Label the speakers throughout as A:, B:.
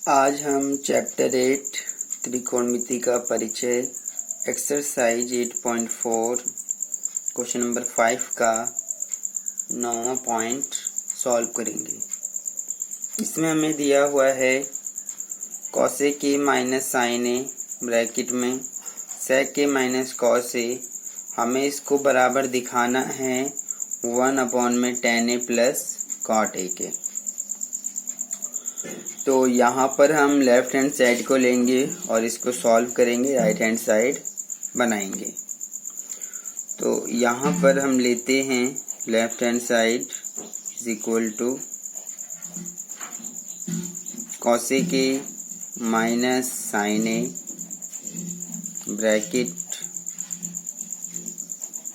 A: आज हम चैप्टर 8 त्रिकोणमिति का परिचय एक्सरसाइज 8.4 क्वेश्चन नंबर 5 का 9वां पॉइंट सॉल्व करेंगे। इसमें हमें दिया हुआ है cosec A minus sine A bracket में सेक ए माइनस कॉस ए। हमें इसको बराबर दिखाना है 1/tan a प्लस कॉट ए के। तो यहाँ पर हम लेफ्ट हैंड साइड को लेंगे और इसको सॉल्व करेंगे, राइट हैंड साइड बनाएंगे। तो यहाँ पर हम लेते हैं left hand side is equal to cosec A minus sine A bracket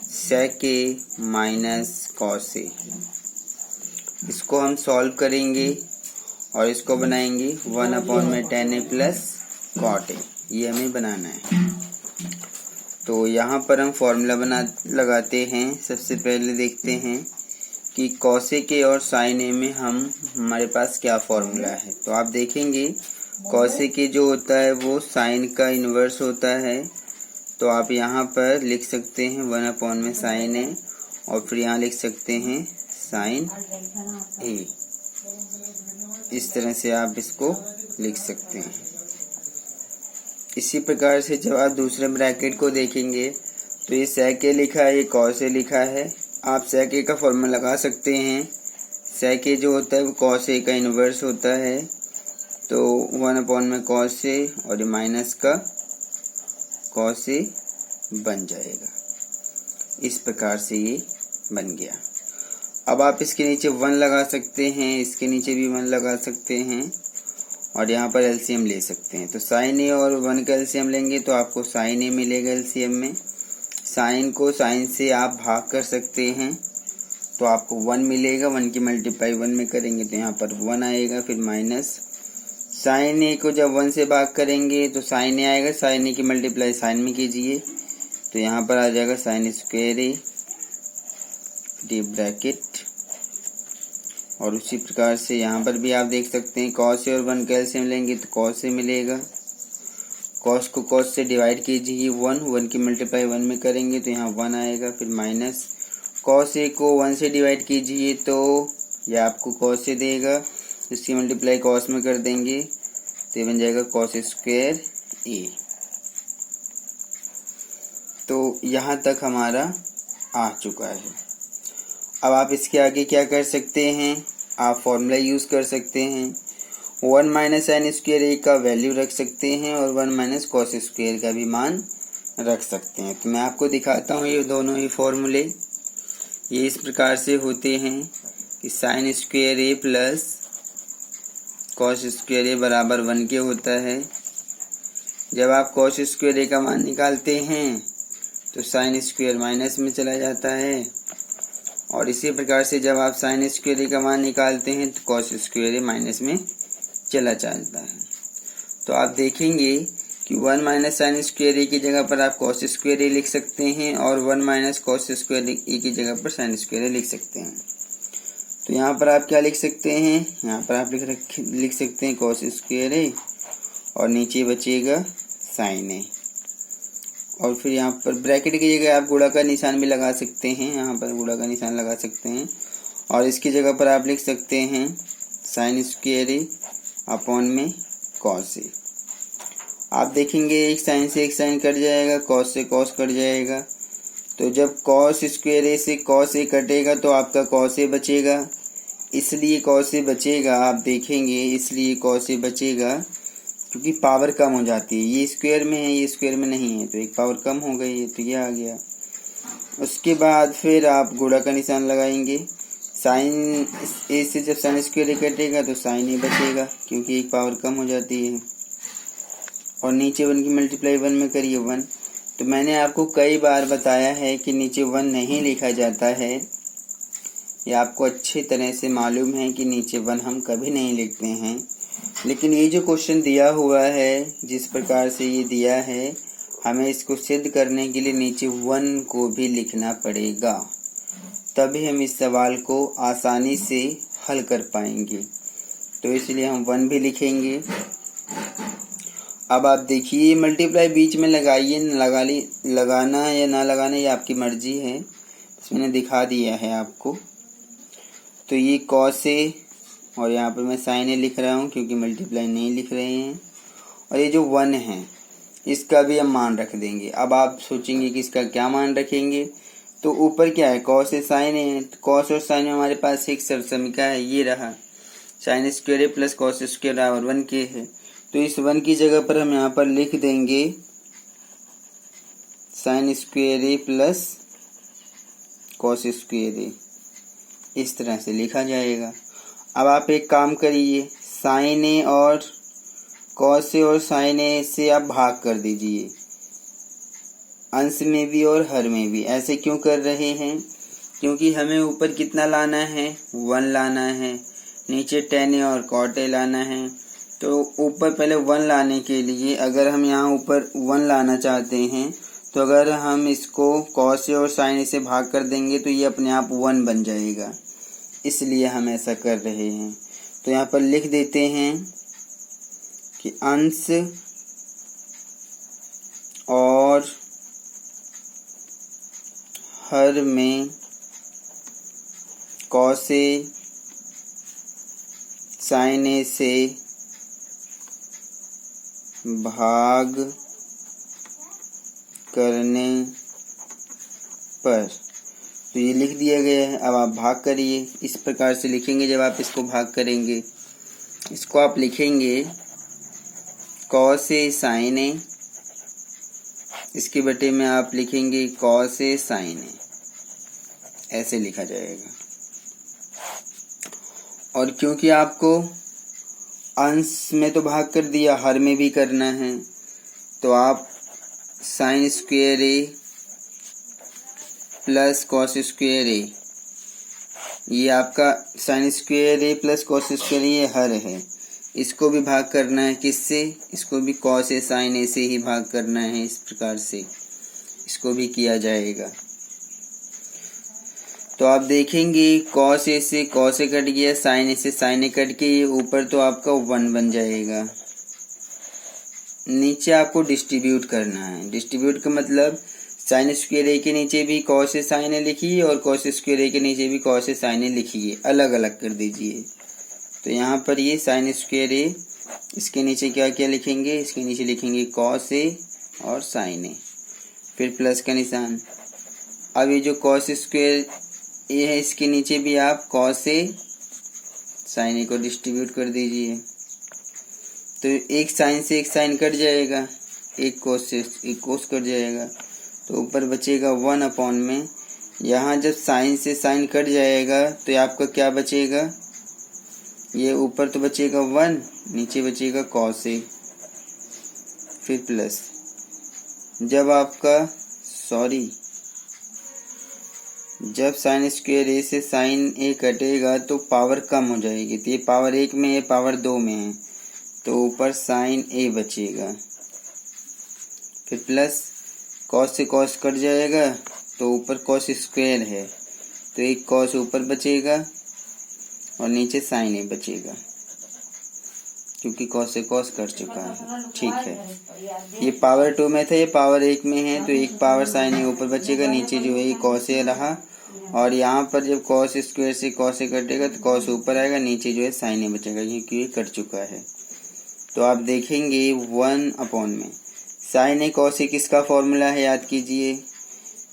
A: sec A minus cos A. इसको हम सॉल्व करेंगे और इसको बनाएंगे 1/tan a प्लस कॉट ए। ये हमें बनाना है। तो यहाँ पर हम फॉर्मूला लगाते हैं। सबसे पहले देखते हैं कि कॉसेक ए और साइन ए में हमारे पास क्या फॉर्मूला है। तो आप देखेंगे कॉसेक ए जो होता है वो साइन का इन्वर्स होता है। तो आप यहाँ पर लिख सकते हैं 1/sin ए और फिर यहाँ लिख सकते हैं साइन ए। इस तरह से आप इसको लिख सकते हैं। इसी प्रकार से जब आप दूसरे ब्रैकेट को देखेंगे तो ये सेक ए लिखा है, ये कॉस ए लिखा है। आप सेक ए का फॉर्मूला लगा सकते हैं। सेक ए जो होता है वो कॉस ए का इन्वर्स होता है। तो 1/cos ए और ये माइनस का कॉस ए बन जाएगा। इस प्रकार से ये बन गया। अब आप इसके नीचे 1 लगा सकते हैं, इसके नीचे भी 1 लगा सकते हैं और यहाँ पर एलसीएम ले सकते हैं। तो साइन ए और 1 का एलसीएम लेंगे तो आपको साइन ए मिलेगा एलसीएम में। साइन को साइन से आप भाग कर सकते हैं तो आपको 1 मिलेगा। 1 की मल्टीप्लाई 1 में करेंगे तो यहाँ पर 1 आएगा। फिर माइनस साइन ए को जब 1 से भाग करेंगे तो साइन ए आएगा। साइन ए की मल्टीप्लाई साइन में कीजिए तो यहाँ पर आ जाएगा sign square A D bracket. और उसी प्रकार से यहाँ पर भी आप देख सकते हैं कॉस ए और 1 का एलसीएम लेंगे तो कॉस ए मिलेगा। कॉस को कॉस से डिवाइड कीजिए 1 की मल्टीप्लाई 1 में करेंगे तो यहाँ 1 आएगा। फिर माइनस कॉस ए को 1 से डिवाइड कीजिए तो यह आपको कॉस ए देगा। इसकी मल्टीप्लाई कॉस में कर देंगे तो ये बन जाएगा कॉस स्क्वायर ए। तो यहाँ तक हमारा आ चुका है। अब आप इसके आगे क्या कर सकते हैं, आप फॉर्मूला यूज़ कर सकते हैं। 1 - sin स्क्वायर ए का वैल्यू रख सकते हैं और 1 - cos स्क्वायर का भी मान रख सकते हैं। तो मैं आपको दिखाता हूँ ये दोनों ही फॉर्मूले। ये इस प्रकार से होते हैं कि sin square A plus cos square ए बराबर 1 के होता है। जब आप cos स्क्वायर ए का मान निकालते हैं तो sin स्क्वायर माइनस में चला जाता है और इसी प्रकार से जब आप साइन स्क्वायर ए का मान निकालते हैं तो कॉस स्क्वायर ए माइनस में चला जाता है। तो आप देखेंगे कि 1 - sin स्क्वायर ए की जगह पर आप कॉस स्क्वायर ए लिख सकते हैं और 1 - cos स्क्वायर ए की जगह पर साइन स्क्वायर ए लिख सकते हैं। तो यहाँ पर आप क्या लिख सकते हैं, यहाँ पर आप लिख सकते हैं कॉस स्क्वायर ए और नीचे बचेगा साइन ए। और फिर यहाँ पर ब्रैकेट की जगह आप गुणा का निशान भी लगा सकते हैं। यहाँ पर गुणा का निशान लगा सकते हैं और इसकी जगह पर आप लिख सकते हैं साइन स्क्वायर ए अपॉन में कॉस ए। आप देखेंगे एक साइन से एक साइन कट जाएगा, कॉस से कॉस कट जाएगा। तो जब कॉस स्क्वायर ए से कॉस ए कटेगा तो आपका कॉस ए बचेगा। इसलिए कॉस ए बचेगा, आप देखेंगे इसलिए कॉस ए बचेगा क्योंकि पावर कम हो जाती है। ये स्क्वायर में है, ये स्क्वायर में नहीं है, तो एक पावर कम हो गई है तो ये आ गया। उसके बाद फिर आप गुणा का निशान लगाएंगे। साइन ए से जब साइन स्क्वायर ए कटेगा तो साइन ए बचेगा क्योंकि एक पावर कम हो जाती है। और नीचे 1 की मल्टीप्लाई 1 में करिए 1। तो मैंने आपको कई बार बताया है कि नीचे 1 नहीं लिखा जाता है। ये आपको अच्छी तरह से मालूम है कि नीचे 1 हम कभी नहीं लिखते हैं। लेकिन ये जो क्वेश्चन दिया हुआ है, जिस प्रकार से ये दिया है, हमें इसको सिद्ध करने के लिए नीचे 1 को भी लिखना पड़ेगा। तभी हम इस सवाल को आसानी से हल कर पाएंगे। तो इसलिए हम 1 भी लिखेंगे अब आप देखिए मल्टीप्लाई बीच में लगाइए, लगाना है या ना लगाना ये आपकी मर्जी है, बस मैंने दिखा दिया है आपको। तो ये कॉस ए और यहाँ पर मैं साइन ए लिख रहा हूँ क्योंकि मल्टीप्लाई नहीं लिख रहे हैं। और ये जो 1 है इसका भी हम मान रख देंगे। अब आप सोचेंगे कि इसका क्या मान रखेंगे, तो ऊपर क्या है cos A sign A, cos और साइन में हमारे पास एक सरसमिका है, ये रहा sign square A plus cos square और 1 के है। तो इस 1 की जगह पर हम यहाँ पर लिख देंगे sign square A plus cos square ए, इस तरह से लिखा जाएगा। अब आप एक काम करिए, साइन ए और कॉस ए और साइन ए से आप भाग कर दीजिए, अंश में भी और हर में भी। ऐसे क्यों कर रहे हैं, क्योंकि हमें ऊपर कितना लाना है 1 लाना है, नीचे tan ए और cot ए लाना है। तो ऊपर पहले 1 लाने के लिए अगर हम यहाँ ऊपर 1 लाना चाहते हैं तो अगर हम इसको cos ए और sin ए से भाग कर देंगे तो ये अपने आप 1 बन जाएगा, इसलिए हम ऐसा कर रहे हैं। तो यहाँ पर लिख देते हैं कि अंश और हर में cos ए sin ए से भाग करने पर, तो ये लिख दिया गया है। अब आप भाग करिए, इस प्रकार से लिखेंगे। जब आप इसको भाग करेंगे, इसको आप लिखेंगे cos ए sin ए, इसके बटे में आप लिखेंगे cos ए sin ए, ऐसे लिखा जाएगा। और क्योंकि आपको अंश में तो भाग कर दिया, हर में भी करना है, तो आप sign square A plus cos square ए, ये आपका sign square A plus cos square ये हर है, इसको भी भाग करना है किससे, इसको भी कॉस ए साइन ए से ही भाग करना है। इस प्रकार से इसको भी किया जाएगा। तो आप देखेंगे कॉस ए से कॉस ए कट गया, साइन ए से साइन ए कट के ये ऊपर तो आपका 1 बन जाएगा। नीचे आपको डिस्ट्रीब्यूट करना है। डिस्ट्रीब्यूट का मतलब साइन स्क्वायर ए के नीचे भी कॉस ए साइन ए लिखिए और कॉस स्क्वायर ए के नीचे भी कॉस ए साइन ए लिखिए, अलग अलग कर दीजिए। तो यहाँ पर ये साइन स्क्वायर ए, इसके नीचे क्या क्या लिखेंगे, इसके नीचे लिखेंगे कॉस ए और साइन ए, फिर प्लस का निशान। अब ये जो कॉस स्क्वायर ए है इसके नीचे भी आप कॉस ए साइन ए को डिस्ट्रीब्यूट कर दीजिए। तो एक साइन से एक साइन कट जाएगा, एक कोस से एक कोस कट जाएगा, तो ऊपर बचेगा 1 में। यहाँ जब साइन से साइन कट जाएगा तो आपका क्या बचेगा, ये ऊपर तो बचेगा 1, नीचे बचेगा कॉस ए, फिर प्लस। जब आपका जब साइन स्क्वायर ए से साइन ए कटेगा तो पावर कम हो जाएगी, तो ये पावर 1 में है, पावर 2 में है, तो ऊपर साइन ए बचेगा, फिर प्लस कॉस से कॉस कट जाएगा तो ऊपर कॉस स्क्वायर है, तो एक कॉस ऊपर बचेगा और नीचे साइन ए बचेगा, क्योंकि कॉस से कॉस कट चुका है। ठीक है, ये पावर 2 में था, ये पावर 1 में है, तो एक पावर साइन ए ऊपर बचेगा, नीचे जो है ये कॉस ए रहा। और यहाँ पर जब कॉस स्क्वायर से कॉस ए कटेगा तो कॉस ऊपर आएगा, नीचे जो है साइन ए बचेगा, क्योंकि ये कट चुका है। तो आप देखेंगे 1 में साइन ए कॉस ए किसका फॉर्मूला है, याद कीजिए।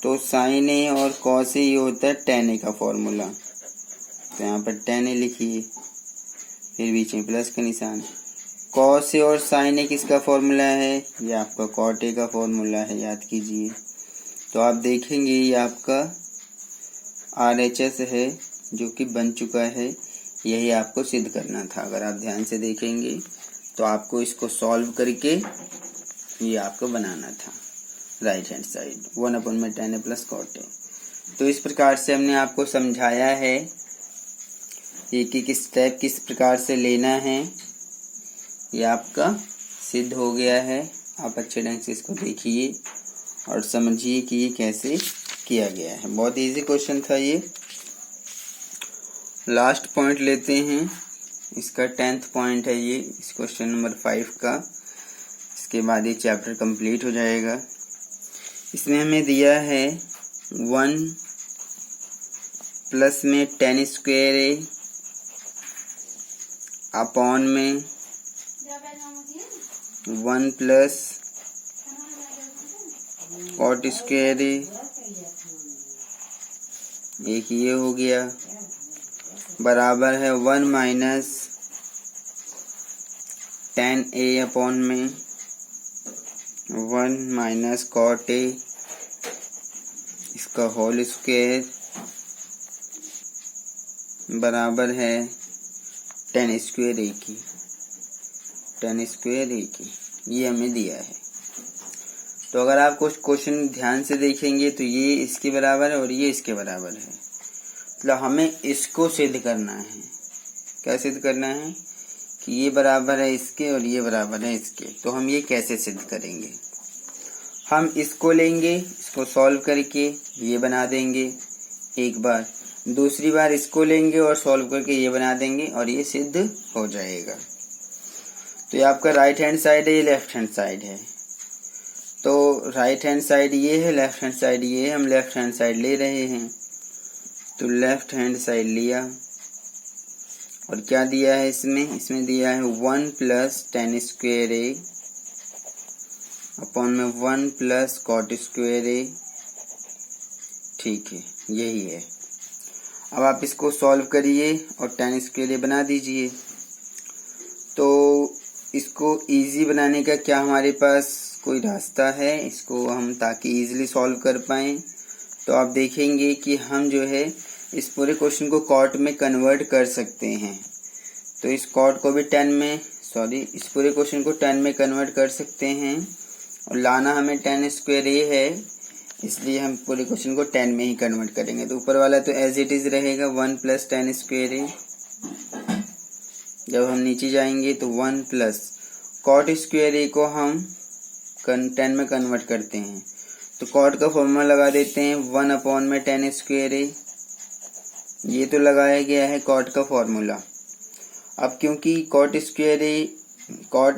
A: तो साइन ए और कॉस ए ये होता है tan ए का फॉर्मूला, तो यहाँ पर tan ए लिखिए, फिर बीच में प्लस का निशान। कॉस ए और साइन ए किसका फॉर्मूला है, ये आपका cot ए का फॉर्मूला है, याद कीजिए। तो आप देखेंगे ये आपका RHS है जो कि बन चुका है, यही आपको सिद्ध करना था। अगर आप ध्यान से देखेंगे तो आपको इसको सॉल्व करके ये आपको बनाना था राइट हैंड साइड 1 में tan ए प्लस cot ए। तो इस प्रकार से हमने आपको समझाया है एक एक स्टेप किस प्रकार से लेना है, ये आपका सिद्ध हो गया है। आप अच्छे ढंग से इसको देखिए और समझिए कि ये कैसे किया गया है। बहुत इजी क्वेश्चन था ये। लास्ट पॉइंट लेते हैं, इसका 10th पॉइंट है ये, इस क्वेश्चन नंबर 5 का। इसके बाद ये चैप्टर कंप्लीट हो जाएगा। इसमें हमें दिया है 1 प्लस में tan स्क्वायर ए अपॉन में 1 प्लस कॉट स्क्वायर ए, एक ये हो गया, बराबर है 1 माइनस tan ए अपॉन में 1 माइनस कॉट ए, इसका होल स्क्वायर बराबर है tan स्क्वायर ए की, tan स्क्वायर ए की। ये हमें दिया है। तो अगर आप कुछ क्वेश्चन ध्यान से देखेंगे तो ये इसके बराबर है और ये इसके बराबर है, मतलब हमें इसको सिद्ध करना है। क्या सिद्ध करना है कि ये बराबर है इसके और ये बराबर है इसके। तो हम ये कैसे सिद्ध करेंगे? हम इसको लेंगे, इसको सॉल्व करके ये बना देंगे एक बार, दूसरी बार इसको लेंगे और सॉल्व करके ये बना देंगे और ये सिद्ध हो जाएगा। तो ये आपका राइट हैंड साइड है, ये लेफ्ट हैंड साइड है। तो राइट हैंड साइड ये है, लेफ्ट हैंड साइड ये है, हम लेफ्ट हैंड साइड ले रहे हैं। तो लेफ्ट हैंड साइड लिया और क्या दिया है इसमें दिया है 1 प्लस tan स्क्वायर ए अपॉन में 1 प्लस कॉट स्क्वायर ए। ठीक है, यही है। अब आप इसको सॉल्व करिए और tan स्क्वायर ए बना दीजिए। तो इसको इजी बनाने का क्या हमारे पास कोई रास्ता है इसको हम ताकि इजीली सॉल्व कर पाएँ? तो आप देखेंगे कि हम जो है इस पूरे क्वेश्चन को कॉट में कन्वर्ट कर सकते हैं। तो इस कॉट को भी इस पूरे क्वेश्चन को tan में कन्वर्ट कर सकते हैं और लाना हमें tan स्क्वायर ए है, इसलिए हम पूरे क्वेश्चन को tan में ही कन्वर्ट करेंगे। तो ऊपर वाला तो एज इट इज रहेगा 1 प्लस tan स्क्वायर ए। जब हम नीचे जाएंगे तो 1 प्लस कॉट स्क्वायर ए को हम tan में कन्वर्ट करते हैं। तो कॉट का फॉर्मूला लगा देते हैं 1 अपॉन में tan स्क्वायर ए। ये तो लगाया गया है कॉट का फॉर्मूला। अब क्योंकि कॉट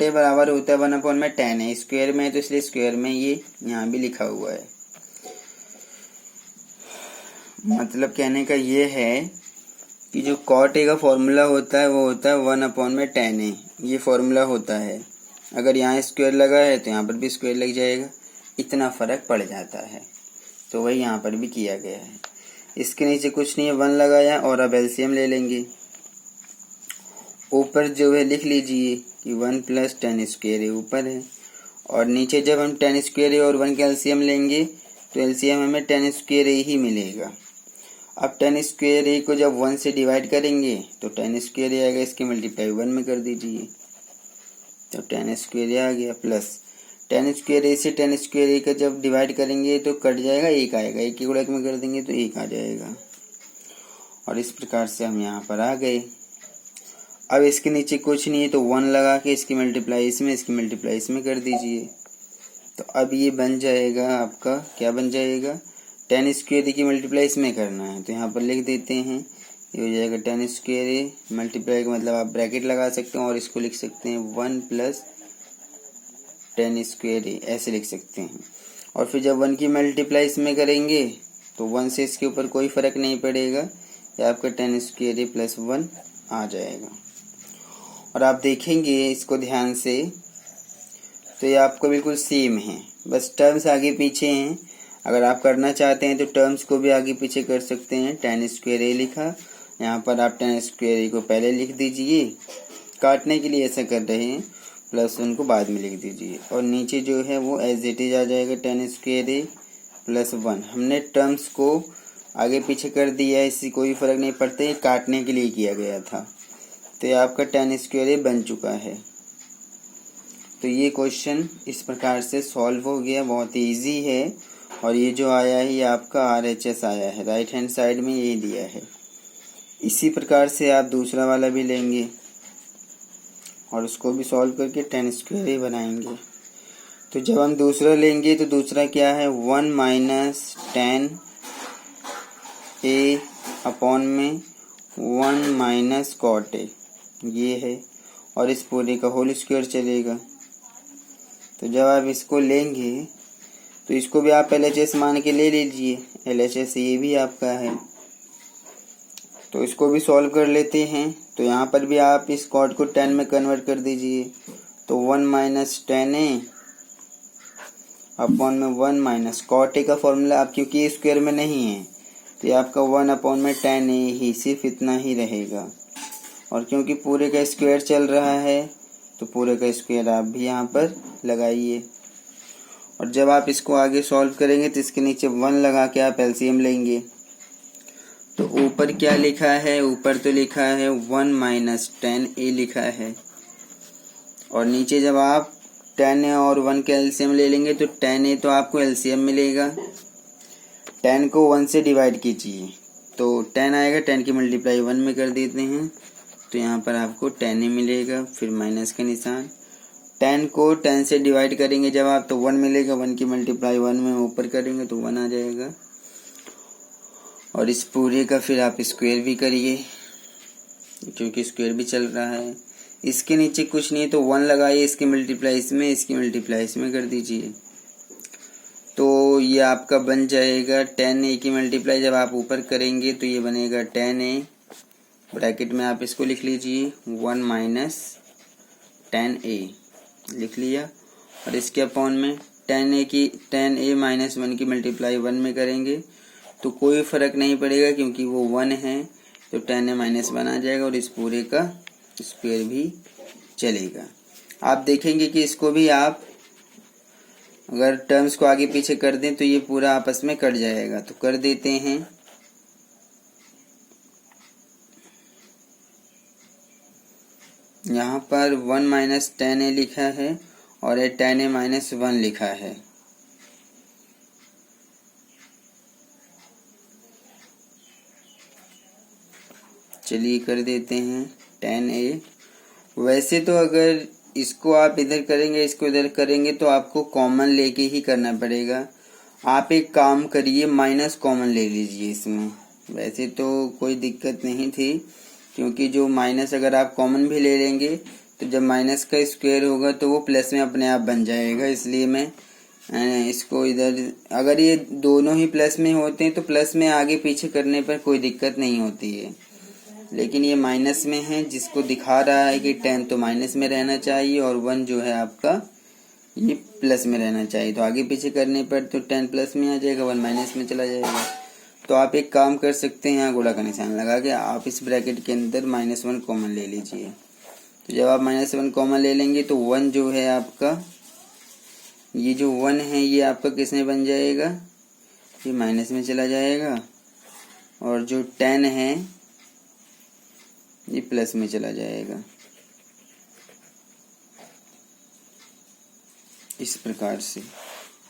A: ए बराबर होता है 1 अपॉन में tan है, स्क्वायर में है तो इसलिए स्क्वायर में ये यहाँ भी लिखा हुआ है। मतलब कहने का ये है कि जो कॉट ए का फॉर्मूला होता है वो होता है 1 अपॉन में tan ए, ये फॉर्मूला होता है। अगर यहाँ स्क्वायर लगा है तो यहाँ पर भी स्क्वायर लग जाएगा, इतना फर्क पड़ जाता है। तो वही यहाँ पर भी किया गया है। इसके नीचे कुछ नहीं है, 1 लगाया और अब एलसीएम ले लेंगे। ऊपर जो है लिख लीजिए कि 1 प्लस tan स्क्वायर ए ऊपर है और नीचे जब हम tan स्क्वायर ए और 1 का एलसीएम लेंगे तो एलसीएम हमें tan स्क्वायर ए ही मिलेगा। अब tan स्क्वायर ए को जब 1 से डिवाइड करेंगे तो tan स्क्वायर ए आएगा, इसकी मल्टीप्लाई 1 में कर दीजिए तो tan स्क्वायर ए आ गया, प्लस tan स्क्वायर ए से tan स्क्वायर ए का जब डिवाइड करेंगे तो कट जाएगा, 1 आएगा, 1 की गुणक में कर देंगे तो 1 आ जाएगा। और इस प्रकार से हम यहाँ पर आ गए। अब इसके नीचे कुछ नहीं है तो 1 लगा के इसकी मल्टीप्लाई इसमें कर दीजिए। तो अब ये बन जाएगा आपका, क्या बन जाएगा, tan स्क्वायर ए की मल्टीप्लाई इसमें करना है तो यहाँ पर लिख देते हैं, ये हो जाएगा tan स्क्वायर ए मल्टीप्लाई का मतलब आप ब्रैकेट लगा सकते हैं और इसको लिख सकते हैं 1 प्लस tan स्क्वायर ए, ऐसे लिख सकते हैं। और फिर जब 1 की मल्टीप्लाई इसमें करेंगे तो 1 से इसके ऊपर कोई फर्क नहीं पड़ेगा, ये आपका tan स्क्वायर ए प्लस 1 आ जाएगा। और आप देखेंगे इसको ध्यान से तो ये आपको बिल्कुल सेम है, बस टर्म्स आगे पीछे हैं। अगर आप करना चाहते हैं तो टर्म्स को भी आगे पीछे कर सकते हैं। tan स्क्वायर ए लिखा, यहाँ पर आप tan स्क्वायर ए को पहले लिख दीजिए, काटने के लिए ऐसा कर रहे हैं, प्लस 1 को बाद में लिख दीजिए और नीचे जो है वो एज इट इज आ जाएगा tan स्क्वायर ए प्लस 1। हमने टर्म्स को आगे पीछे कर दिया है, इससे कोई फर्क नहीं पड़ता, ये काटने के लिए किया गया था। तो ये आपका tan स्क्वायर ए बन चुका है। तो ये क्वेश्चन इस प्रकार से सॉल्व हो गया, बहुत ही ईजी है। और ये जो आया है ये आपका RHS आया है, राइट हैंड साइड में यही दिया है। इसी प्रकार से आप दूसरा वाला भी लेंगे और उसको भी सॉल्व करके tan स्क्वायर ए बनाएंगे। तो जब हम दूसरा लेंगे तो दूसरा क्या है, 1 माइनस tan ए अपॉन में 1 माइनस कॉट ए, ये है, और इस पूरे का होल स्क्वायर चलेगा। तो जब आप इसको लेंगे तो इसको भी आप LHS मान के ले लीजिए। LHS ये भी आपका है, तो इसको भी सॉल्व कर लेते हैं। तो यहाँ पर भी आप इस कॉट को 10 में कन्वर्ट कर दीजिए। तो 1 माइनस 10a अपॉन में 1 माइनस कॉट ए का फॉर्मूला आप क्योंकि ये स्क्वायर में नहीं है तो ये आपका 1 अपॉन में 10a ही, सिर्फ इतना ही रहेगा। और क्योंकि पूरे का स्क्वायर चल रहा है तो पूरे का स्क्वायर आप भी यहाँ पर लगाइए। और जब आप इसको आगे सॉल्व करेंगे तो इसके नीचे 1 लगा के आप LCM लेंगे। तो ऊपर क्या लिखा है, ऊपर तो लिखा है 1 माइनस 10a लिखा है, और नीचे जब आप 10a और 1 के LCM ले लेंगे तो 10a तो आपको LCM मिलेगा। 10 को 1 से डिवाइड कीजिए तो 10 आएगा, 10 की मल्टीप्लाई 1 में कर देते हैं तो यहाँ पर आपको 10a मिलेगा, फिर माइनस का निशान। 10 को 10 से डिवाइड करेंगे जब आप तो 1 मिलेगा, 1 की मल्टीप्लाई 1 में ऊपर करेंगे तो 1 आ जाएगा। और इस पूरे का फिर आप स्क्वायर भी करिए क्योंकि स्क्वायर भी चल रहा है। इसके नीचे कुछ नहीं तो 1 लगाइए, इसकी मल्टीप्लाई इसमें, इसकी मल्टीप्लाई इसमें कर दीजिए। तो ये आपका बन जाएगा 10a की मल्टीप्लाई जब आप ऊपर करेंगे तो ये बनेगा 10a, ब्रैकेट में आप इसको लिख लीजिए 1 माइनस 10a लिख लिया। और इसके अपॉन में 10a माइनस 1 की मल्टीप्लाई 1 में करेंगे तो कोई फ़र्क नहीं पड़ेगा क्योंकि वो 1 है, तो 10a माइनस 1 आ जाएगा और इस पूरे का स्क्वायर भी चलेगा। आप देखेंगे कि इसको भी आप अगर टर्म्स को आगे पीछे कर दें तो ये पूरा आपस में कट जाएगा। तो कर देते हैं। यहाँ पर 1 माइनस 10a लिखा है और 10a माइनस 1 लिखा है। चलिए कर देते हैं 10a। वैसे तो अगर इसको आप इधर करेंगे, इसको इधर करेंगे तो आपको कॉमन लेके ही करना पड़ेगा। आप एक काम करिए, माइनस कॉमन ले लीजिए इसमें। वैसे तो कोई दिक्कत नहीं थी क्योंकि जो माइनस अगर आप कॉमन भी ले लेंगे तो जब माइनस का स्क्वायर होगा तो वो प्लस में अपने आप बन जाएगा। इसलिए मैं इसको इधर, अगर ये दोनों ही प्लस में होते हैं तो प्लस में आगे पीछे करने पर कोई दिक्कत नहीं होती है, लेकिन ये माइनस में है जिसको दिखा रहा है कि 10 तो माइनस में रहना चाहिए और 1 जो है आपका ये प्लस में रहना चाहिए। तो आगे पीछे करने पर तो 10 प्लस में आ जाएगा, 1 माइनस में चला जाएगा। तो आप एक काम कर सकते हैं, यहाँ गुणा का निशान लगा के आप इस ब्रैकेट के अंदर -1 कॉमन ले लीजिए। तो जब आप -1 कॉमन ले लेंगे तो 1 जो है आपका, ये जो 1 है ये आपका किस में बन जाएगा, ये माइनस में चला जाएगा, और जो 10 है ये प्लस में चला जाएगा। इस प्रकार से।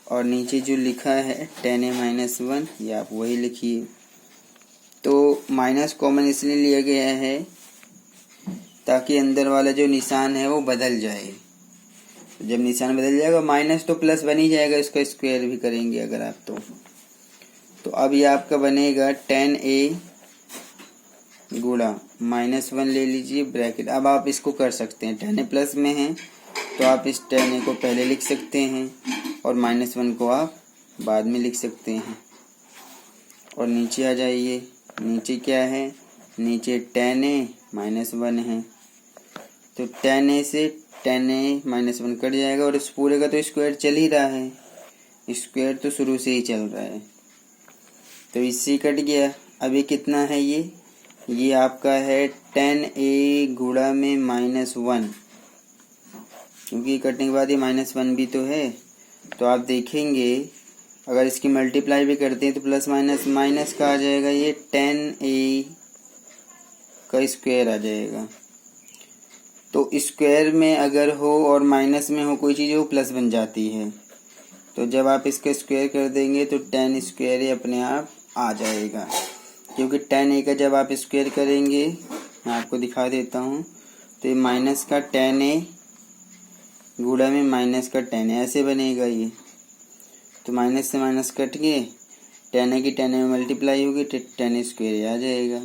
A: और नीचे जो लिखा है 10a माइनस 1 ये आप वही लिखिए। तो माइनस कॉमन इसलिए लिया गया है ताकि अंदर वाला जो निशान है वो बदल जाए। जब निशान बदल जाएगा माइनस तो प्लस बन ही जाएगा, इसका स्क्वायर भी करेंगे अगर आप तो अब ये आपका बनेगा 10a गुणा -1 ले लीजिए ब्रैकेट। अब आप इसको कर सकते हैं, 10a प्लस में है तो आप इस 10a को पहले लिख सकते हैं और -1 को आप बाद में लिख सकते हैं। और नीचे आ जाइए, नीचे क्या है, नीचे 10a माइनस 1 है तो 10a से 10a माइनस 1 कट जाएगा और इस पूरे का तो स्क्वायर चल ही रहा है, स्क्वायर तो शुरू से ही चल रहा है तो इससे कट गया। अब ये कितना है, ये आपका है 10a गुणा में -1, क्योंकि कटने के बाद ये -1 भी तो है। तो आप देखेंगे अगर इसकी मल्टीप्लाई भी करते हैं तो प्लस माइनस माइनस का आ जाएगा, ये 10a का स्क्वायर आ जाएगा। तो स्क्वायर में अगर हो और माइनस में हो कोई चीज़, वो प्लस बन जाती है। तो जब आप इसका स्क्वायर कर देंगे तो 10 स्क्वायर ही अपने आप आ जाएगा, क्योंकि 10a का जब आप स्क्वायर करेंगे, मैं आपको दिखा देता हूँ, तो ये माइनस का 10a गुणा में माइनस का 10a ऐसे बनेगा ये। तो माइनस से माइनस कट के 10a की 10a में मल्टीप्लाई होगी तो 10 स्क्वायर आ जाएगा।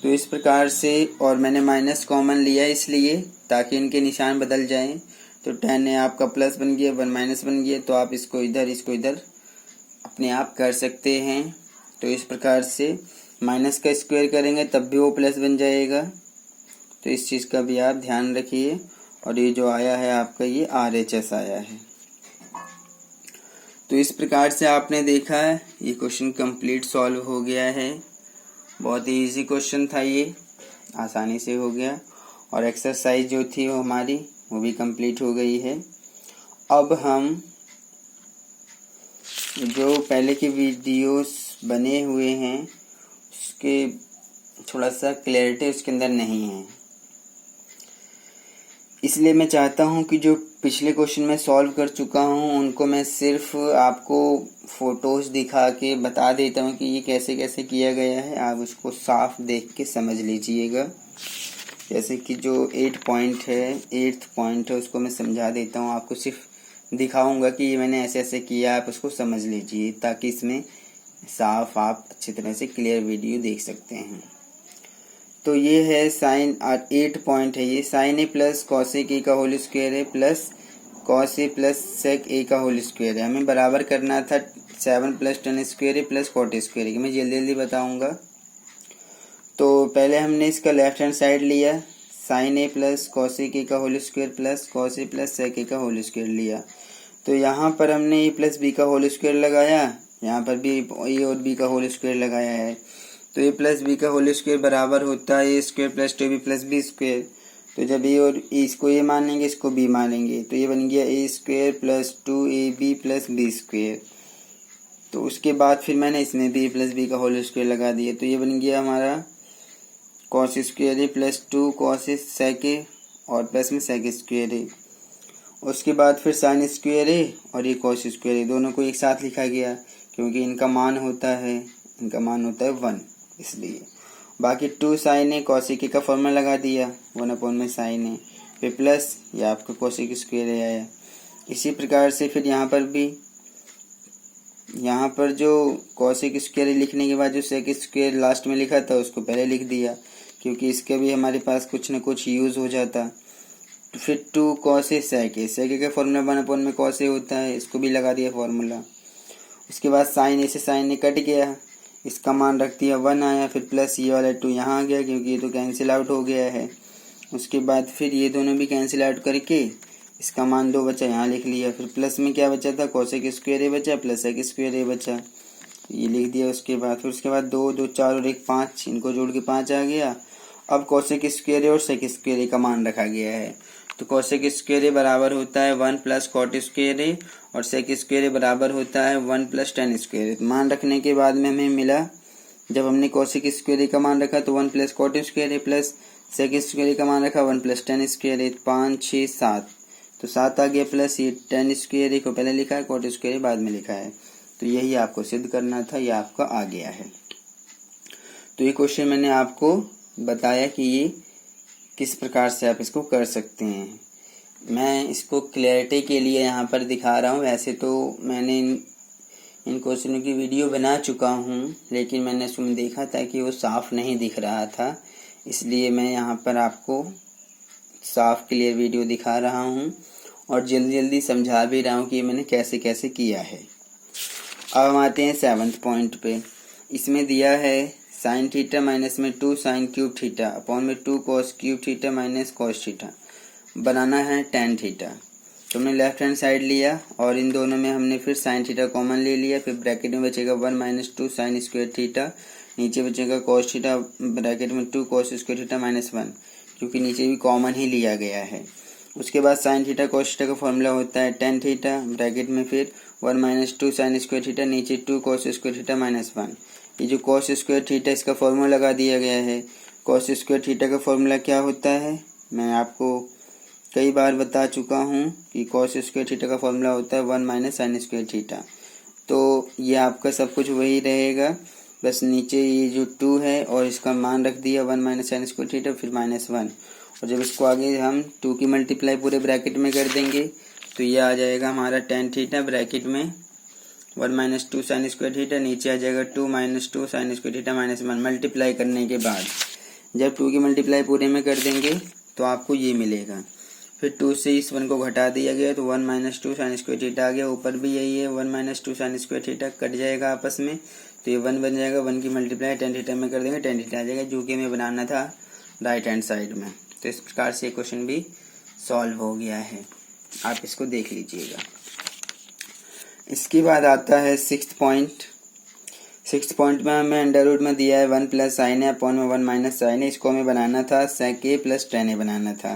A: तो इस प्रकार से, और मैंने माइनस कॉमन लिया इसलिए ताकि इनके निशान बदल जाएं, तो 10 है आपका प्लस बन गया, 1 माइनस बन गया। तो आप इसको इधर अपने आप कर सकते हैं। तो इस प्रकार से माइनस का स्क्वायर करेंगे तब भी वो प्लस बन जाएगा। तो इस चीज़ का भी आप ध्यान रखिए। और ये जो आया है आपका ये RHS आया है। तो इस प्रकार से आपने देखा है ये क्वेश्चन कंप्लीट सॉल्व हो गया है। बहुत ही इजी क्वेश्चन था, ये आसानी से हो गया। और एक्सरसाइज जो थी वो हमारी वो भी कंप्लीट हो गई है। अब हम जो पहले के वीडियोस बने हुए हैं उसके थोड़ा सा क्लैरिटी उसके अंदर नहीं है, इसलिए मैं चाहता हूं कि जो पिछले क्वेश्चन में सॉल्व कर चुका हूं उनको मैं सिर्फ आपको फोटोज दिखा के बता देता हूं कि ये कैसे कैसे किया गया है। आप उसको साफ देख के समझ लीजिएगा। जैसे कि जो 8th पॉइंट है उसको मैं समझा देता हूं, आपको सिर्फ दिखाऊंगा कि ये मैंने ऐसे ऐसे किया, आप उसको समझ लीजिए ताकि इसमें साफ आप अच्छी तरह से क्लियर वीडियो देख सकते हैं। तो ये है साइन 8 पॉइंट है, ये sine A plus cosec A का होल स्क्वायर है plus cos A plus sec A का होल स्क्वायर है। हमें बराबर करना था 7 प्लस tan स्क्वायर है प्लस कॉट स्क्वायर है। मैं जल्दी जल्दी बताऊंगा। तो पहले हमने इसका लेफ्ट हैंड साइड लिया, sine A plus cosec A का whole square plus cos A plus sec A का होल स्क्वायर लिया। तो यहाँ पर हमने ए प्लस बी का होल स्क्वायर लगाया, यहाँ पर भी ए और बी का होल स्क्वायर लगाया है। तो ए प्लस बी का होल स्क्वायर बराबर होता है A square plus 2b plus B square. तो जब ए और इसको ए मानेंगे इसको बी मानेंगे तो ये बन गया A square plus 2ab plus B square. तो उसके बाद फिर मैंने इसमें भी ए प्लस बी का होल स्क्वायर लगा दिया। तो ये बन गया हमारा cos square A plus 2 cos sec A और प्लस में सेक स्क्वायर ए। उसके बाद फिर साइन स्क्वायर ए और ये कॉस स्क्वायर ए, दोनों को एक साथ लिखा गया क्योंकि इनका मान होता है 1, इसलिए। बाकी 2 साइन ए कॉसेक ए का फॉर्मूला लगा दिया 1 में साइन ए, फिर प्लस ये आपका कॉसेक स्क्वायर ए आया। इसी प्रकार से फिर यहाँ पर भी, यहाँ पर जो कॉसेक स्क्वायर ए लिखने के बाद जो सेक स्क्वायर लास्ट में लिखा था उसको पहले लिख दिया क्योंकि इसका भी हमारे पास कुछ न कुछ यूज़ हो जाता। फिर 2 कॉस ए सेक ए का फॉर्मूला 1 में कॉस ए होता है, इसको भी लगा दिया फॉर्मूला। उसके बाद साइन ए से साइन ए कट गया, इसका मान रख दिया 1 आया, फिर प्लस ये वाला 2 यहाँ आ गया क्योंकि ये तो कैंसिल आउट हो गया है। उसके बाद फिर ये दोनों भी कैंसिल आउट करके इसका मान 2 बचा, यहाँ लिख लिया। फिर प्लस में क्या बचा था, कॉसेक स्क्वायर ए बचा प्लस सेक स्क्वायर ए बचा, ये लिख दिया। उसके बाद 2 2 4 और 1 5, इनको जोड़ के 5 आ गया। अब कॉसेक स्क्वायर ए और सेक स्क्वायर ए का मान रखा गया है। तो कॉसेक स्क्वायर ए बराबर होता है 1 प्लस कॉट स्क्वायर ए और सेक स्क्वायर ए बराबर होता है 1 प्लस tan स्क्वायर ए। मान रखने के बाद में हमें मिला, जब हमने कॉसेक स्क्वायर ए का मान रखा तो 1 plus cot square A plus sec square A का मान रखा 1 प्लस tan स्क्वायर ए, 5 6 7, तो 7 आ गया प्लस ये tan स्क्वायर ए को पहले लिखा है, कॉट स्क्वायर ए बाद में लिखा है। तो यही आपको सिद्ध करना था, ये आपका आ गया है। तो ये क्वेश्चन मैंने आपको बताया कि ये किस प्रकार से आप इसको कर सकते हैं। मैं इसको क्लैरिटी के लिए यहाँ पर दिखा रहा हूँ। वैसे तो मैंने इन क्वेश्चनों की वीडियो बना चुका हूँ, लेकिन मैंने उसमें देखा था कि वो साफ़ नहीं दिख रहा था, इसलिए मैं यहाँ पर आपको साफ क्लियर वीडियो दिखा रहा हूँ और जल्दी जल्दी समझा भी रहा हूँ कि मैंने कैसे कैसे किया है। अब हम आते हैं 7th पॉइंट पे। इसमें दिया है साइन थीटा माइनस में 2 साइन क्यूब थीटा अपॉन में 2 cos cube theta minus cos theta, बनाना है tan थीटा। तो हमने लेफ्ट हैंड साइड लिया और इन दोनों में हमने फिर साइन थीटा कॉमन ले लिया। फिर ब्रैकेट में बचेगा 1 माइनस 2 साइन स्क्वायर थीटा, नीचे बचेगा कॉस थीटा ब्रैकेट में 2 कॉस स्क्वायर थीटा माइनस 1, क्योंकि नीचे भी कॉमन ही लिया गया है। उसके बाद साइन थीटा कॉस थीटा का फॉर्मूला होता है tan थीटा, ब्रैकेट में फिर 1 माइनस 2 साइन स्क्वायर थीटा, नीचे 2 कॉस स्क्वायर थीटा माइनस 1। ये जो कॉस स्क्वायर थीटा इसका फॉर्मूला लगा दिया गया है। कॉस स्क्वायर थीटा का फॉर्मूला क्या होता है, मैं आपको कई बार बता चुका हूँ कि कॉस स्क्वायर थीटा का फॉर्मूला होता है 1 माइनस साइन स्क्वायर थीटा। तो ये आपका सब कुछ वही रहेगा, बस नीचे ये जो 2 है और इसका मान रख दिया 1 माइनस साइन स्क्वायर थीटा फिर -1, और जब इसको आगे हम 2 की मल्टीप्लाई पूरे ब्रैकेट में कर देंगे तो ये आ जाएगा हमारा tan थीटा, ब्रैकेट में 1 माइनस 2 साइन स्क्वायर थीटा, नीचे आ जाएगा 2 minus 2 sine square theta -1। Multiply करने के बाद जब 2 की मल्टीप्लाई पूरे में कर देंगे तो आपको ये मिलेगा। फिर 2 से इस 1 को घटा दिया गया तो 1 - 2 साइन स्क्वायर थीटा आ गया। ऊपर भी यही है 1 - 2 साइन स्क्वायर थीटा, कट जाएगा आपस में तो ये 1 बन जाएगा। 1 की मल्टीप्लाई tan थीटा में कर देंगे, tan थीटा आ जाएगा, जो कि हमें बनाना था राइट हैंड साइड में। तो इस प्रकार से क्वेश्चन भी सॉल्व हो गया है, आप इसको देख लीजिएगा। इसके बाद आता है 6th पॉइंट। 6th पॉइंट में हमें अंडर रूट में दिया है 1 प्लस साइन है अपॉन में 1 माइनस साइन है। इसको हमें बनाना था sec a plus tan a बनाना था।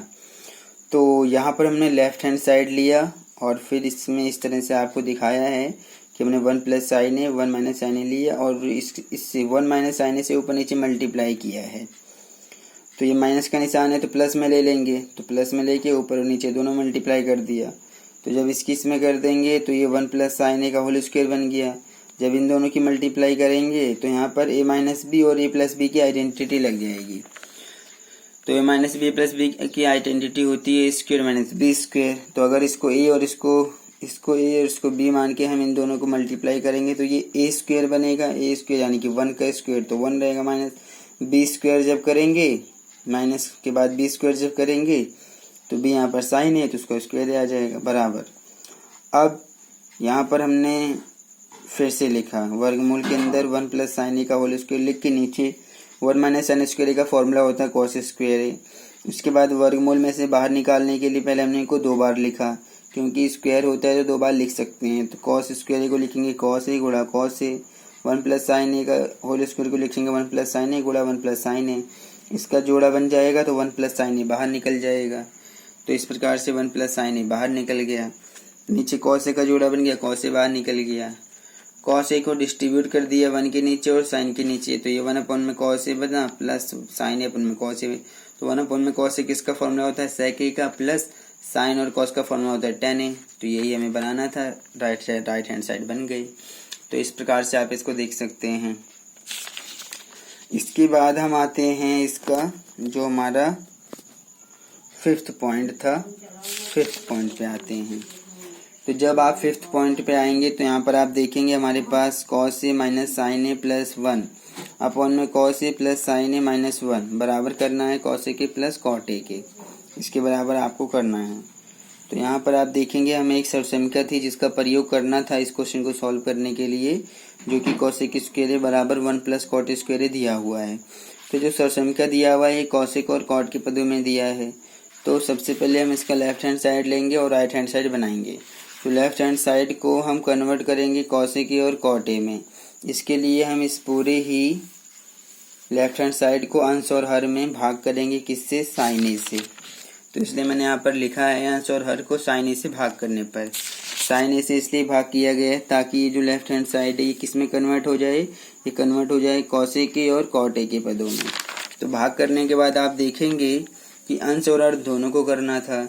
A: तो यहाँ पर हमने लेफ्ट हैंड साइड लिया और फिर इसमें इस तरह से आपको दिखाया है कि हमने 1 प्लस साइन है 1 माइनस साइन ए लिया और इससे 1 माइनस साइन ए से ऊपर नीचे मल्टीप्लाई किया है। तो ये माइनस का निशान है तो प्लस में ले लेंगे, तो प्लस में लेके ऊपर और नीचे दोनों मल्टीप्लाई कर दिया। तो जब इसकी इसमें कर देंगे तो ये 1 प्लस साइन ए का होल स्क्वायर बन गया। जब इन दोनों की मल्टीप्लाई करेंगे तो यहाँ पर a माइनस बी और a प्लस बी की आइडेंटिटी लग जाएगी। तो a minus B plus B की आइडेंटिटी होती है स्क्वायर माइनस बी स्क्वायर। तो अगर इसको a और इसको a और इसको b मान के हम इन दोनों को मल्टीप्लाई करेंगे तो ये a स्क्वायर बनेगा। a स्क्वायर यानी कि 1 का स्क्वायर तो 1 रहेगा, माइनस b स्क्वायर जब करेंगे माइनस के बाद b स्क्वायर जब करेंगे तो b यहाँ पर साइन है तो उसका स्क्वायर आ जाएगा बराबर। अब यहाँ पर हमने फिर से लिखा वर्गमूल के अंदर 1 प्लस साइन ए का होल स्क्वायर लिख के नीचे 1 माइनस साइन स्क्वायर का फॉर्मूला होता है कॉस स्क्वायर ए। उसके बाद वर्गमूल में से बाहर निकालने के लिए पहले हमने इनको 2 बार लिखा, क्योंकि स्क्वायर होता है तो 2 बार लिख सकते हैं। तो कॉस स्क्वायर ए को लिखेंगे कॉस ए गुणा कॉस ए, 1 प्लस साइन ए का होल स्क्वायर को लिखेंगे 1 प्लस साइन ए गुणा 1 प्लस साइन ए। इसका जोड़ा बन जाएगा तो 1 प्लस साइन ए बाहर निकल जाएगा। तो इस प्रकार से 1 प्लस साइन ए बाहर निकल गया। नीचे कॉस ए का जोड़ा बन गया, कॉस ए बाहर निकल गया। कॉस ए को डिस्ट्रीब्यूट कर दिया 1 के नीचे और साइन के नीचे, तो ये 1 अपॉन में कॉस ए बना प्लस साइन ए अपॉन में कॉस ए। तो 1 अपॉन में कॉस ए किसका फॉर्मूला होता है sec a का, प्लस साइन और कॉस का फॉर्मूला होता है tan a। तो यही हमें बनाना था, राइट हैंड साइड बन गई। तो इस प्रकार से आप इसको देख सकते हैं। इसके बाद हम आते हैं इसका जो हमारा 5th पॉइंट था, 5th पॉइंट पे आते हैं। तो जब आप 5th पॉइंट पे आएंगे तो यहाँ पर आप देखेंगे हमारे पास cos A minus sine A plus 1 upon में cos A plus sign A minus 1 बराबर करना है कॉस ए के प्लस कॉट ए के, इसके बराबर आपको करना है। तो यहाँ पर आप देखेंगे हमें एक सर्वसंख्या थी जिसका प्रयोग करना था इस क्वेश्चन को सॉल्व करने के लिए, जो कि कॉसेक स्क्वायर ए बराबर 1 प्लस कॉट स्क्वायर ए दिया हुआ है। तो जो सर्वसंख्या दिया हुआ है कॉसेक और कॉट के पदों में दिया है। तो सबसे पहले हम इसका लेफ्ट हैंड साइड लेंगे और राइट हैंड साइड बनाएंगे। तो लेफ्ट हैंड साइड को हम कन्वर्ट करेंगे कॉसेक ए और कॉट ए में। इसके लिए हम इस पूरे ही लेफ्ट हैंड साइड को अंश और हर में भाग करेंगे, किससे, साइन ए से। तो इसलिए मैंने यहाँ पर लिखा है अंश और हर को साइन ए से भाग करने पर। साइन ए से इसलिए भाग किया गया है ताकि ये जो लेफ्ट हैंड साइड है ये किस में कन्वर्ट हो जाए, ये कन्वर्ट हो जाए कॉसेक ए और कॉट ए के पदों में। तो भाग करने के बाद आप देखेंगे कि अंश और हर दोनों को करना था।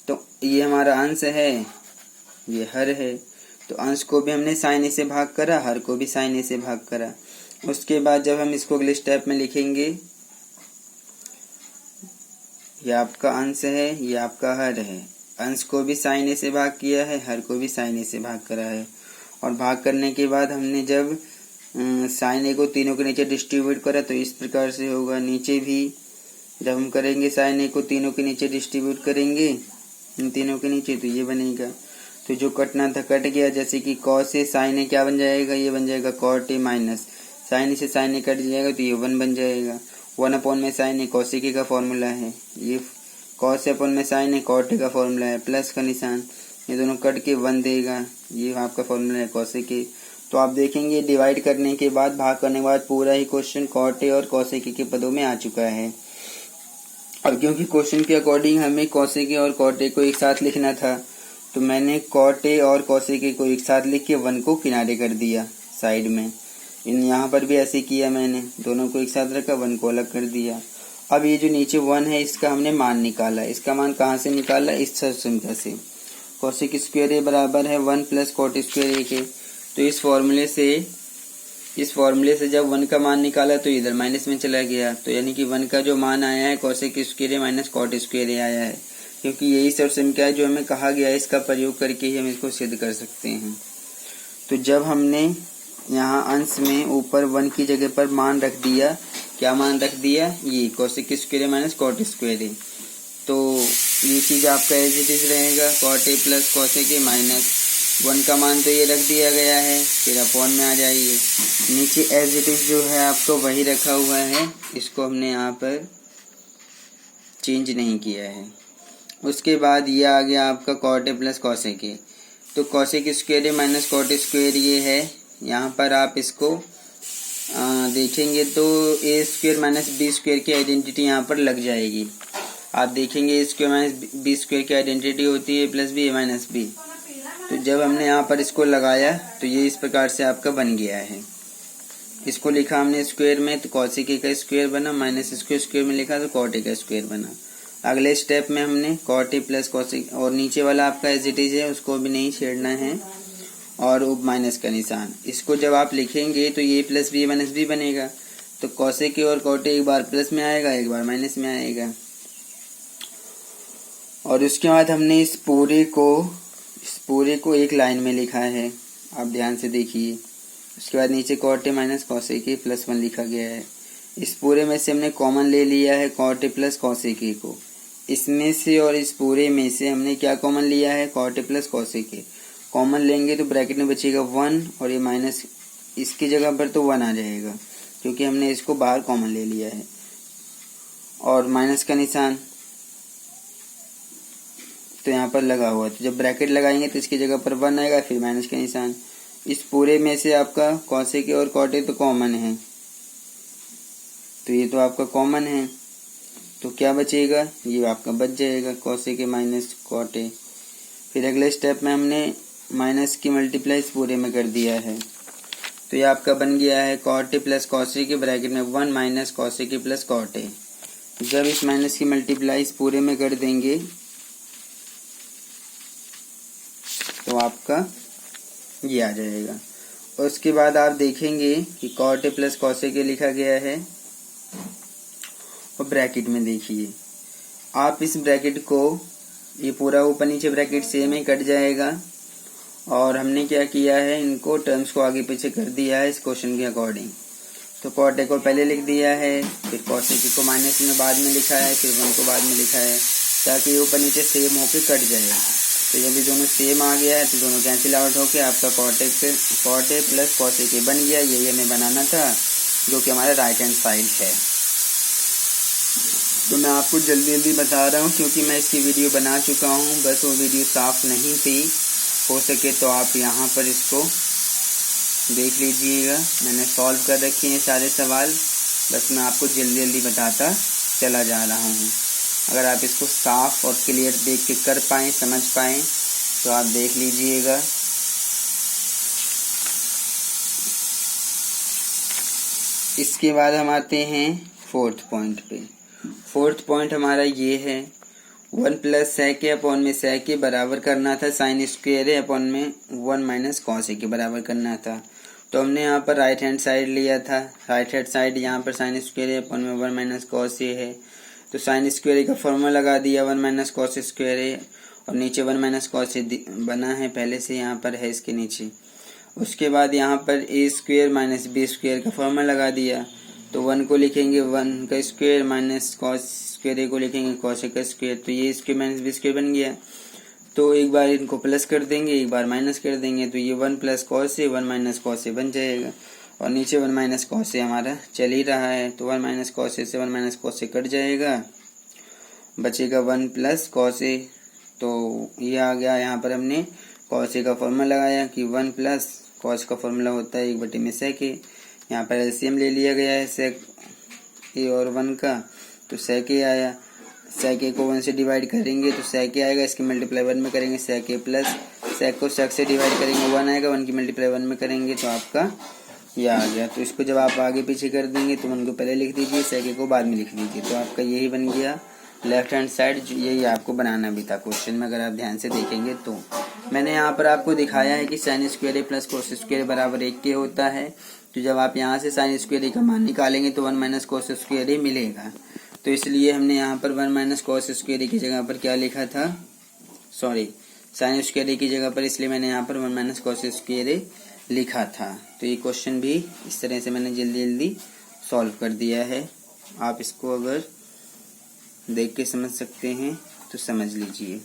A: तो ये हमारा अंश है, ये हर है। तो अंश को भी हमने साइन ए से भाग करा, हर को भी साइन ए से भाग करा। उसके बाद जब हम इसको अगले स्टेप में लिखेंगे, ये आपका अंश है, ये आपका हर है। अंश को भी साइन ए से भाग किया है, हर को भी साइन ए से भाग करा है। और भाग करने के बाद हमने जब साइन ए को तीनों के नीचे डिस्ट्रीब्यूट करा तो इस प्रकार से होगा। नीचे भी जब हम करेंगे साइन ए को तीनों के नीचे डिस्ट्रीब्यूट करेंगे इन तीनों के नीचे तो ये बनेगा। तो जो कटना था कट गया, जैसे कि कॉस ए साइन ए क्या बन जाएगा, ये बन जाएगा कॉट ए माइनस साइन ए से साइन ए कट जाएगा तो ये 1 बन जाएगा। 1 अपॉन में साइन ए कॉसेक ए का फॉर्मूला है, ये कॉस ए अपॉन में साइन ए कॉट ए का फॉर्मूला है, प्लस का निशान, ये दोनों कट के 1 देगा, ये आपका फॉर्मूला है कॉसेक ए। तो आप देखेंगे डिवाइड करने के बाद, भाग करने के बाद पूरा ही क्वेश्चन कॉट ए और कॉसेक ए के पदों में आ चुका है। और क्योंकि क्वेश्चन के अकॉर्डिंग हमें कॉसेक ए और कॉट ए को एक साथ लिखना था तो मैंने कॉट ए और कॉसेक ए को एक साथ लिख के 1 को किनारे कर दिया साइड में। यहाँ पर भी ऐसे किया, मैंने दोनों को एक साथ रखा, 1 को अलग कर दिया। अब ये जो नीचे 1 है इसका हमने मान निकाला। इसका मान कहाँ से निकाला, इस संख्या से। कॉसेक स्क्वायर ए बराबर है 1 प्लस कॉट स्क्वायर ए के। तो इस फॉर्मूले से जब 1 का मान निकाला तो इधर माइनस में चला गया। तो यानी कि 1 का जो मान आया है cosec square A minus cot square ए आया है, क्योंकि यही सब संख्या है जो हमें कहा गया है, इसका प्रयोग करके ही हम इसको सिद्ध कर सकते हैं। तो जब हमने यहाँ अंश में ऊपर 1 की जगह पर मान रख दिया, क्या मान रख दिया, ये cosec square A minus cot square A. तो ये चीज़ आपका एज इट इज़ रहेगा, cot A plus cosec A minus 1 का मान तो ये रख दिया गया है, फिर अपॉन में आ जाइए। नीचे एज इट इज़ जो है आपको वही रखा हुआ है, इसको हमने यहाँ पर चेंज नहीं किया है। उसके बाद ये आ गया आपका cot A plus cosec A, तो cosec square A minus cot square ये है। यहाँ पर आप इसको देखेंगे तो A square minus B square की आइडेंटिटी यहाँ पर लग जाएगी। आप देखेंगे A square minus B square की आइडेंटिटी होती है plus B A minus B. तो जब हमने यहाँ पर इसको लगाया तो ये इस प्रकार से आपका बन गया है। इसको लिखा हमने स्क्वायर में तो कॉसेक ए का स्क्वायर बना, माइनस इसको स्क्वायर में लिखा तो कॉट ए का स्क्वायर बना। अगले स्टेप में हमने कॉट ए प्लस कॉसेक, और नीचे वाला आपका एज इट इज है उसको भी नहीं छेड़ना है, और माइनस का निशान। इसको जब आप लिखेंगे तो ये प्लस बी माइनस बी बनेगा, तो कॉसेक ए और कॉट ए एक बार प्लस में आएगा एक बार माइनस में आएगा। और उसके बाद हमने इस पूरे को एक लाइन में लिखा है, आप ध्यान से देखिए। उसके बाद नीचे cot A minus cosec A plus 1 लिखा गया है। इस पूरे में से हमने कॉमन ले लिया है cot A plus cosec A को। इसमें से और इस पूरे में से हमने क्या कॉमन लिया है, cot A plus cosec A. Common लेंगे तो ब्रैकेट में बचेगा 1 और ये माइनस इसकी जगह पर तो 1 आ जाएगा क्योंकि हमने इसको बाहर कॉमन ले लिया है। और माइनस का निशान तो यहाँ पर लगा हुआ, तो जब ब्रैकेट लगाएंगे तो इसकी जगह पर 1 आएगा, फिर माइनस का निशान। इस पूरे में से आपका कॉसेक ए और कॉट ए तो कॉमन है, तो ये तो आपका कॉमन है, तो क्या बचेगा, ये आपका बच जाएगा cosec A minus cot A. फिर अगले स्टेप में हमने माइनस की मल्टीप्लाई इस पूरे में कर दिया है, तो ये आपका बन गया है cot A plus cosec A bracket में 1 minus cosec A plus cot A. जब इस माइनस की मल्टीप्लाई इस पूरे में कर देंगे तो आपका ये आ जाएगा। और उसके बाद आप देखेंगे कि cot A plus cosec A लिखा गया है, और ब्रैकेट में देखिए आप इस ब्रैकेट को, ये पूरा ऊपर नीचे ब्रैकेट सेम ही कट जाएगा। और हमने क्या किया है, इनको टर्म्स को आगे पीछे कर दिया है इस क्वेश्चन के अकॉर्डिंग। तो कॉट ए को पहले लिख दिया है, फिर कॉसेक ए को माइनस में बाद में लिखा है, फिर 1 को बाद में लिखा है, ताकि ये ऊपर नीचे सेम होके कट जाए। तो जब ये दोनों सेम आ गया है तो दोनों कैंसिल आउट होके आपका cot A plus cosec A बन गया। यही हमें बनाना था, जो कि हमारा राइट हैंड साइड है। तो मैं आपको जल्दी बता रहा हूँ क्योंकि मैं इसकी वीडियो बना चुका हूँ, बस वो वीडियो साफ़ नहीं थी। हो सके तो आप यहाँ पर इसको देख लीजिएगा, मैंने सॉल्व कर रखे हैं सारे सवाल, बस मैं आपको जल्दी बताता चला जा रहा हूँ। अगर आप इसको साफ और क्लियर देख के कर पाएँ, समझ पाएँ, तो आप देख लीजिएगा। इसके बाद हम आते हैं 4th पॉइंट पे। 4th पॉइंट हमारा ये है, 1 प्लस सेक ए अपॉन में सेक ए बराबर करना था साइन स्क्वायर ए अपॉन में 1 माइनस कॉस ए के बराबर करना था। तो हमने यहाँ पर राइट हैंड साइड लिया था, राइट हैंड साइड यहाँ पर साइन स्क्वायर ए अपॉन में 1 माइनस कॉस ए है, तो साइन स्क्वायर ए का फॉर्मूला लगा दिया 1 माइनस कॉस स्क्वायर ए, और नीचे 1 माइनस कॉस ए बना है पहले से, यहाँ पर है इसके नीचे। उसके बाद यहाँ पर ए स्क्वायर माइनस बी स्क्वायर का फॉर्मूला लगा दिया, तो 1 को लिखेंगे 1 का स्क्वायर माइनस कॉस स्क्वायर ए को लिखेंगे कॉस ए का स्क्वायर, तो ये स्क्वायर माइनस बी स्क्वायर बन गया। तो एक बार इनको प्लस कर देंगे, एक बार माइनस कर देंगे, तो ये 1 प्लस कॉस ए 1 माइनस कॉस ए बन जाएगा। और नीचे 1 माइनस कॉस ए हमारा चल ही रहा है, तो 1 माइनस कॉस ए से 1 माइनस कॉस ए कट जाएगा, बचेगा 1 प्लस कॉस ए। तो ये आ गया। यहाँ पर हमने कॉस ए का फॉर्मूला लगाया कि 1 प्लस कॉस का फॉर्मूला होता है 1 में सेक ए। यहाँ पर एलसीएम ले लिया गया है सेक ए और 1 का, तो सेक ए आया। सेक ए को 1 से डिवाइड करेंगे तो सेक ए आएगा, इसकी मल्टीप्लाई 1 में करेंगे सेक ए प्लस सेक को सेक से डिवाइड करेंगे 1 आएगा, 1 की मल्टीप्लाई 1 में करेंगे तो आपका ये आ गया। तो इसको जब आप आगे पीछे कर देंगे तो 1 को पहले लिख दीजिए, सेक ए को बाद में लिख दीजिए, तो आपका यही बन गया लेफ्ट हैंड साइड। यही आपको बनाना भी था क्वेश्चन में, अगर आप ध्यान से देखेंगे तो। मैंने यहाँ पर आपको दिखाया है कि sign square A plus cos square बराबर 1 के होता है, तो जब आप यहाँ से साइन स्क्वायर ए का मान निकालेंगे तो 1 माइनस कोस स्क्वायर ए मिलेगा। तो इसलिए हमने यहाँ पर 1 माइनस कोस स्क्वायर ए की जगह पर क्या लिखा था, सॉरी साइन स्क्वायर ए की जगह पर, इसलिए मैंने यहाँ पर 1 माइनस कोस स्क्वायर ए लिखा था। तो ये क्वेश्चन भी इस तरह से मैंने जल्दी सॉल्व कर दिया है। आप इसको अगर देख के समझ सकते हैं तो समझ लीजिए।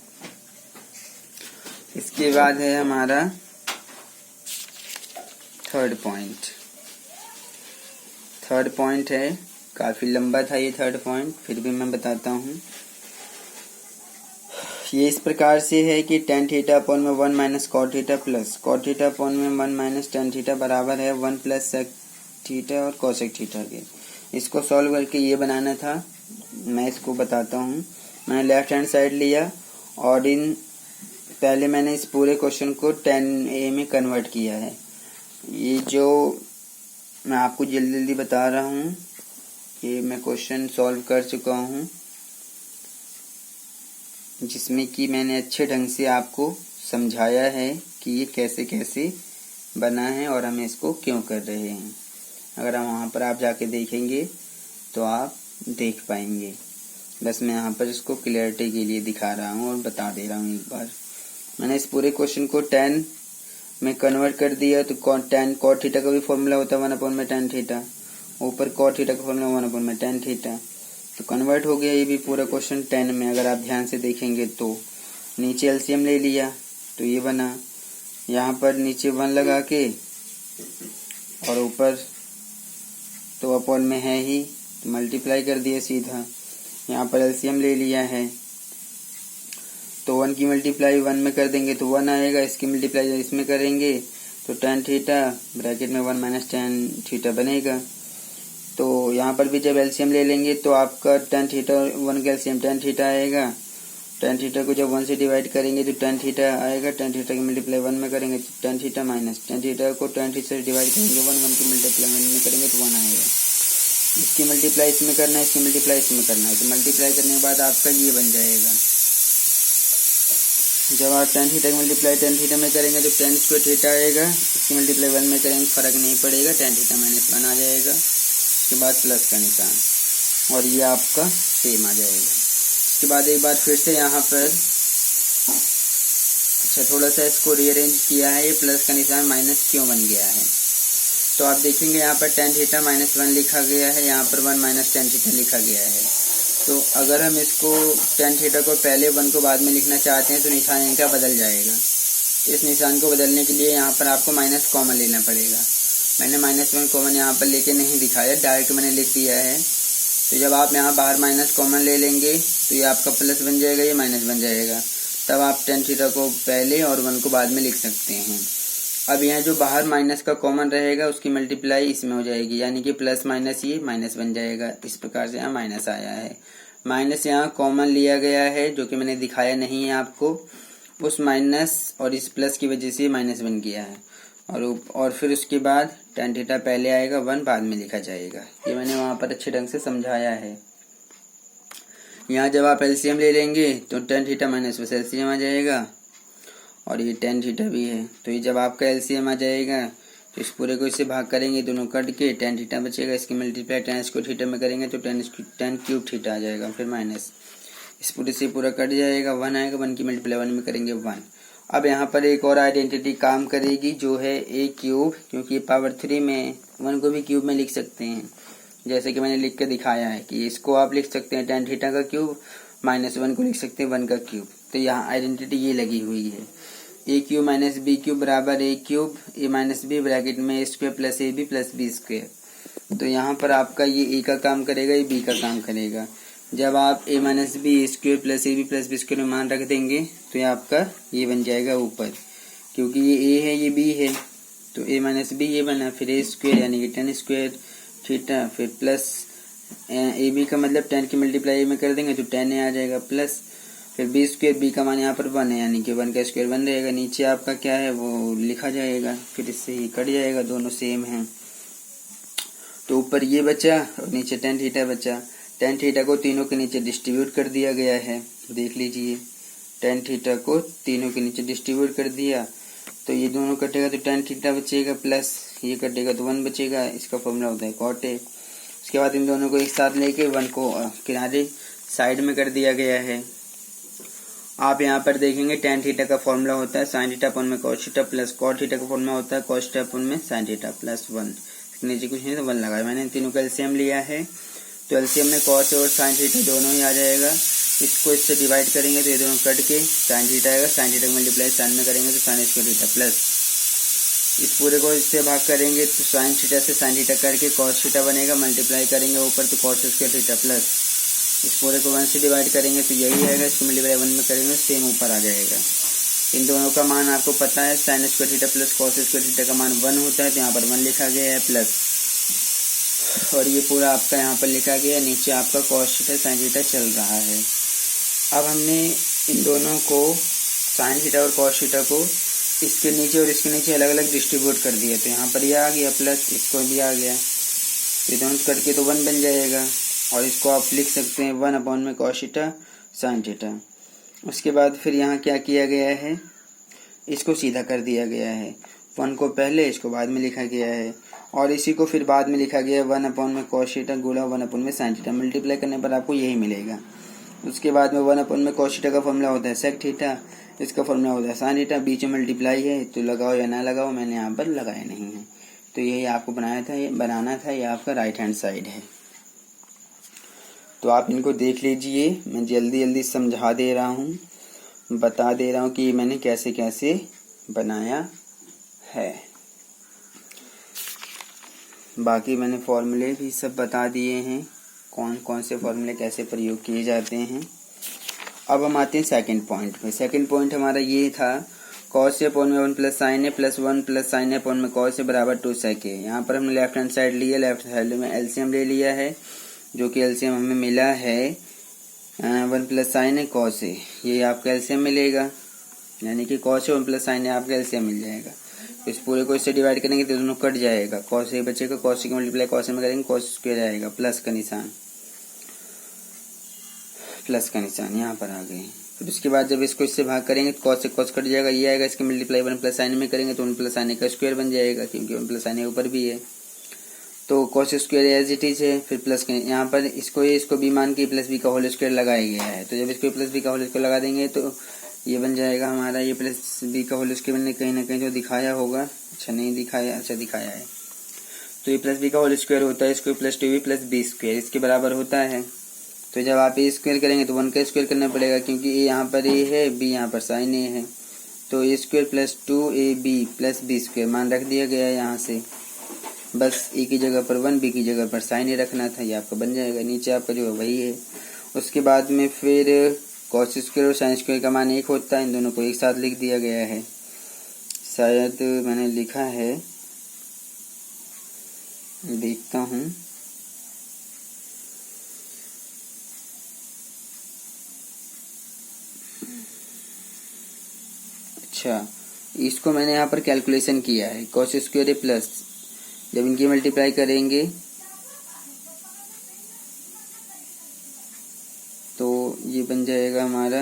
A: इसके बाद है हमारा थर्ड पॉइंट है, काफ़ी लंबा था ये थर्ड पॉइंट, फिर भी मैं बताता हूँ। ये इस प्रकार से है कि tan थीटा अपॉन में 1 minus cot theta plus cot theta upon में 1 माइनस tan थीटा बराबर है 1 प्लस सेक थीटा और कोसेक थीटा के। इसको सॉल्व करके ये बनाना था, मैं इसको बताता हूँ। मैंने लेफ्ट हैंड साइड लिया और पहले मैंने इस पूरे क्वेश्चन को tan a में कन्वर्ट किया है। ये जो मैं आपको जल्दी जल्दी बता रहा हूँ, ये मैं क्वेश्चन सॉल्व कर चुका हूँ, जिसमें कि मैंने अच्छे ढंग से आपको समझाया है कि ये कैसे कैसे बना है और हम इसको क्यों कर रहे हैं। अगर हम वहाँ पर आप जाके देखेंगे तो आप देख पाएंगे। बस मैं यहाँ पर इसको क्लियरिटी के लिए दिखा रहा हूँ और बता दे रहा हूँ एक बार। मैंने इस पूरे क्वेश्चन को tan में कन्वर्ट कर दिया, तो tan cot थीटा का भी फॉर्मूला होता है 1 अपॉन में tan थीटा, ऊपर cot थीटा का फॉर्मूला 1 अपॉन में tan थीटा, तो कन्वर्ट हो गया ये भी पूरा क्वेश्चन tan में। अगर आप ध्यान से देखेंगे तो नीचे एलसीएम ले लिया तो ये बना, यहाँ पर नीचे 1 लगा के और ऊपर तो अपॉन में है ही तो मल्टीप्लाई कर दिया सीधा। यहाँ पर एलसीएम ले लिया है तो 1 की मल्टीप्लाई 1 में कर देंगे तो 1 आएगा, इसकी मल्टीप्लाई इसमें करेंगे तो tan थीटा ब्रैकेट में 1 माइनस tan थीटा बनेगा। तो यहाँ पर भी जब एलसीएम ले लेंगे तो आपका tan थीटा 1 का एलसीएम tan थीटा आएगा। tan थीटा को जब 1 से डिवाइड करेंगे तो tan थीटा आएगा, tan थीटा की मल्टीप्लाई 1 में करेंगे तो tan theta minus tan theta को tan थीटा से डिवाइड करेंगे 1 की मल्टीप्लाई 1 में करेंगे तो 1 आएगा। इसकी मल्टीप्लाई इसमें करना है, इसकी मल्टीप्लाई इसमें करना है, तो मल्टीप्लाई करने के बाद आपका ये बन जाएगा। जब आप tan थीटा की मल्टीप्लाई tan थीटा में करेंगे तो tan स्क्वायर थीटा आएगा, इसकी मल्टीप्लाई 1 में करेंगे फर्क नहीं पड़ेगा, tan थीटा माइनस 1 आ जाएगा, उसके बाद प्लस का निशान और ये आपका सेम आ जाएगा। इसके बाद एक बार फिर से यहाँ पर थोड़ा सा इसको रीअरेंज किया है, ये प्लस का निशान माइनस क्यों बन गया है, तो आप देखेंगे यहाँ पर tan थीटा माइनस 1 लिखा गया है, यहाँ पर 1 माइनस tan थीटा लिखा गया है। तो अगर हम इसको tan थीटा को पहले 1 को बाद में लिखना चाहते हैं तो निशान इनका बदल जाएगा। इस निशान को बदलने के लिए यहाँ पर आपको माइनस कॉमन लेना पड़ेगा। मैंने -1 कॉमन यहाँ पर लेके नहीं दिखाया, डायरेक्ट मैंने लिख दिया है। तो जब आप यहाँ बाहर माइनस कॉमन ले लेंगे तो ये आपका प्लस बन जाएगा, ये माइनस बन जाएगा, तब आप tan थीटा को पहले और 1 को बाद में लिख सकते हैं। अब यहाँ जो बाहर माइनस का कॉमन रहेगा उसकी मल्टीप्लाई इसमें हो जाएगी, यानी कि प्लस माइनस ये माइनस बन जाएगा। इस प्रकार से यहाँ माइनस आया है, माइनस यहाँ कॉमन लिया गया है जो कि मैंने दिखाया नहीं है आपको, उस माइनस और इस प्लस की वजह से माइनस बन गया है। और फिर उसके बाद tan थीटा पहले आएगा 1 बाद में लिखा जाएगा, ये मैंने वहाँ पर अच्छे ढंग से समझाया है। यहाँ जब आप एलसीएम ले लेंगे तो tan थीटा माइनस बस एलसीएम आ जाएगा और ये tan थीटा भी है, तो ये जब आपका एलसीएम आ जाएगा तो इस पूरे को इससे भाग करेंगे, दोनों कट के tan थीटा बचेगा, इसकी मल्टीप्लाई tan स्क्वायर थीटा में करेंगे तो tan क्यूब थीटा आ जाएगा, फिर माइनस इस पूरे से पूरा कट जाएगा, 1 आएगा, 1 की मल्टीप्लाई 1 में करेंगे 1। अब यहाँ पर एक और आइडेंटिटी काम करेगी जो है a क्यूब, क्योंकि पावर 3 में 1 को भी क्यूब में लिख सकते हैं, जैसे कि मैंने लिख के दिखाया है कि इसको आप लिख सकते हैं tan थीटा का क्यूब, -1 को लिख सकते हैं 1 का क्यूब। तो यहाँ आइडेंटिटी ये लगी हुई है, a cube minus B cube बराबर a cube a minus B bracket में a square plus A B plus B square. तो यहाँ पर आपका ये a का काम करेगा, ये b का काम करेगा। जब आप a minus B square plus A B plus B square में मान रख देंगे तो ये आपका ये बन जाएगा ऊपर, क्योंकि ये a है ये b है तो a माइनस बी ये बना, फिर a स्क्वायर यानी कि tan स्क्वायर थीटा, फिर प्लस ए बी का मतलब tan की मल्टीप्लाई में कर देंगे तो tan a आ जाएगा, प्लस फिर बी स्क्वायर, बी का मान यहाँ पर 1 है यानी कि 1 का स्क्वायर 1 रहेगा, नीचे आपका क्या है वो लिखा जाएगा, फिर इससे ही कट जाएगा, दोनों सेम हैं। तो ऊपर ये बचा और नीचे tan थीटा बचा। tan थीटा को तीनों के नीचे डिस्ट्रीब्यूट कर दिया गया है, देख लीजिए, tan थीटा को तीनों के नीचे डिस्ट्रीब्यूट कर दिया तो ये दोनों कटेगा तो tan थीटा बचेगा, प्लस ये कटेगा तो 1 बचेगा, इसका फॉर्मूला होता है cot a। उसके बाद इन दोनों को एक साथ लेके 1 को किनारे साइड में कर दिया गया है। आप यहाँ पर देखेंगे tan थीटा का फॉर्मूला होता है sin थीटा अपॉन में cos theta plus cot theta का फॉर्मूला होता है cos थीटा अपॉन में sin थीटा प्लस 1। नीचे कुछ नहीं तो 1 लगाया, मैंने तीनों का एलसीएम लिया है तो एलसीएम में cos और sin थीटा दोनों ही आ जाएगा। इसको इससे डिवाइड करेंगे तो ये दोनों कट के साइन थीटा आएगा, साइन थीटा का मल्टीप्लाई साइन में करेंगे तो साइन स्क्वायर थीटा प्लस इस पूरे को इससे भाग करेंगे तो साइन थीटा से साइन थीटा करके कॉस थीटा बनेगा, मल्टीप्लाई करेंगे ऊपर तो कॉस स्क्वायर थीटा प्लस इस पूरे को 1 से डिवाइड करेंगे तो यही आएगा, इसको मल्टीप्लाई 1 में करेंगे सेम ऊपर आ जाएगा। इन दोनों का मान आपको पता है, sine square theta plus cos square theta का मान 1 होता है तो यहाँ पर 1 लिखा गया है प्लस, और ये पूरा आपका यहाँ पर लिखा गया है, नीचे आपका कॉस थीटा साइन थीटा चल रहा है। अब हमने इन दोनों को साइन थीटा और कॉस थीटा को इसके नीचे और इसके नीचे अलग अलग डिस्ट्रीब्यूट कर दिया, तो यहाँ पर ये आ गया प्लस, इसको भी आ गया, ये दोनों कट के तो 1 बन जाएगा, और इसको आप लिख सकते हैं 1 अपॉन में कॉस थीटा साइन थीटा। उसके बाद फिर यहाँ क्या किया गया है, इसको सीधा कर दिया गया है, 1 को पहले इसको बाद में लिखा गया है, और इसी को फिर बाद में लिखा गया है 1 अपॉन में कॉस थीटा गुणा 1 अपॉन में साइन थीटा, मल्टीप्लाई करने पर आपको यही मिलेगा। उसके बाद में 1 अपॉन में कॉस थीटा का फॉर्मूला होता है सेक थीटा, इसका फॉर्मूला होता है साइन थीटा, बीच में मल्टीप्लाई है तो लगाओ या ना लगाओ, मैंने यहाँ पर लगाया नहीं है, तो यही आपको बनाना था, ये आपका राइट हैंड साइड है। तो आप इनको देख लीजिए, मैं जल्दी जल्दी समझा दे रहा हूँ, बता दे रहा हूँ कि मैंने कैसे कैसे बनाया है। बाकी मैंने फॉर्मूले भी सब बता दिए हैं, कौन कौन से फॉर्मूले कैसे प्रयोग किए जाते हैं। अब हम आते हैं सेकंड पॉइंट पे। सेकंड पॉइंट हमारा ये था कॉस ए अपॉन में 1 plus sign A plus 1 plus sign A upon में कॉस ए बराबर 2 सेक ए। यहाँ पर हमने लेफ्ट हैंड साइड लिया, लेफ्ट साइड में एलसीएम ले लिया है, जो कि एलसीएम हमें मिला है 1 plus sign A cos A, ये आपका एलसीएम मिलेगा, यानी कि कॉस ए 1 प्लस साइन ए आपका एलसीएम मिल जाएगा। इस पूरे को इससे डिवाइड करेंगे तो दोनों कट जाएगा, कॉस ए बचेगा, कॉस ए का मल्टीप्लाई कॉस ए में करेंगे कॉस स्क्वायर आएगा, प्लस का निशान, प्लस का निशान यहाँ पर आ गए। फिर उसके बाद जब इसको इससे भाग करेंगे तो कॉस से कॉस कट जाएगा, ये आएगा, इसके मल्टीप्लाई 1 प्लस साइन में करेंगे तो 1 प्लस साइन का स्क्वायर बन जाएगा, क्योंकि 1 प्लस साइन ऊपर भी है, तो cos square as it is है। फिर प्लस के यहाँ पर इसको बी मान के प्लस बी का होल स्क्वायर लगाया गया है, तो जब इसको प्लस बी का होल स्क्वायर लगा देंगे तो ये बन जाएगा हमारा, ये प्लस बी का होल स्क्वायर मैंने कहीं ना कहीं तो दिखाया होगा, अच्छा नहीं दिखाया, अच्छा दिखाया है, तो ये प्लस बी का होल स्क्वायर होता है, इसको plus 2b plus B square इसके बराबर होता है। तो जब आप ए स्क्वायर करेंगे तो 1 का स्क्वायर करना पड़ेगा, क्योंकि ए यहाँ पर ए है, बी यहाँ पर साइन ए है, तो A square plus 2ab plus B square मान रख दिया गया है यहाँ से, बस ए की जगह पर 1, बी की जगह पर साइन ए रखना था, ये आपका बन जाएगा, नीचे आपका जो है वही है। उसके बाद में फिर कॉस स्क्वायर और साइन स्क्वायर का मान 1 होता है, इन दोनों को एक साथ लिख दिया गया है, शायद मैंने लिखा है, देखता हूँ, अच्छा इसको मैंने यहाँ पर कैलकुलेशन किया है, कॉस स्क्वायर प्लस, जब इनकी मल्टीप्लाई करेंगे तो ये बन जाएगा हमारा,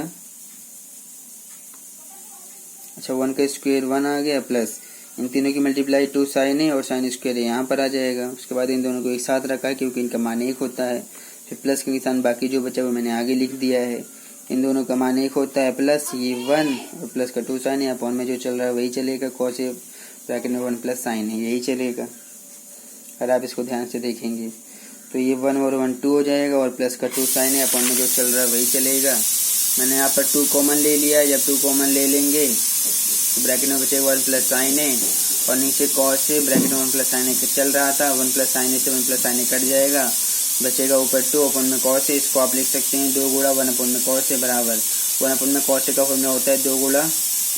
A: अच्छा 1 का स्क्वायर 1 आ गया, प्लस इन तीनों की मल्टीप्लाई 2 साइन है और साइन स्क्वायर यहाँ पर आ जाएगा। उसके बाद इन दोनों को एक साथ रखा है क्योंकि इनका मान 1 होता है, फिर प्लस के निशान बाकी जो बचा वो मैंने आगे लिख दिया है, इन दोनों का मान 1 होता है, प्लस ये 1 और प्लस का 2 साइन है, अपॉन में जो चल रहा है वही चलेगा, कॉस ए ब्रैकेट में 1 प्लस साइन है यही चलेगा, अगर आप इसको ध्यान से देखेंगे तो ये 1 और 1 2 हो जाएगा, और प्लस का 2 साइन है, अपॉन में जो चल रहा है वही चलेगा। मैंने यहाँ पर 2 कॉमन ले लिया, जब 2 कॉमन ले लेंगे तो ब्रैकेट में बचेगा 1 प्लस साइन है, और नीचे कॉस से ब्रैकेट में 1 प्लस साइन है चल रहा था, 1 प्लस साइन है से 1 प्लस साइन कट जाएगा, बचेगा ऊपर 2 अपन में कॉस है, इसको आप लिख सकते हैं 2 गुणा 1 अपन में कॉस है बराबर 1 अपन में कॉस का फॉर्मूला होता है 2 गुणा,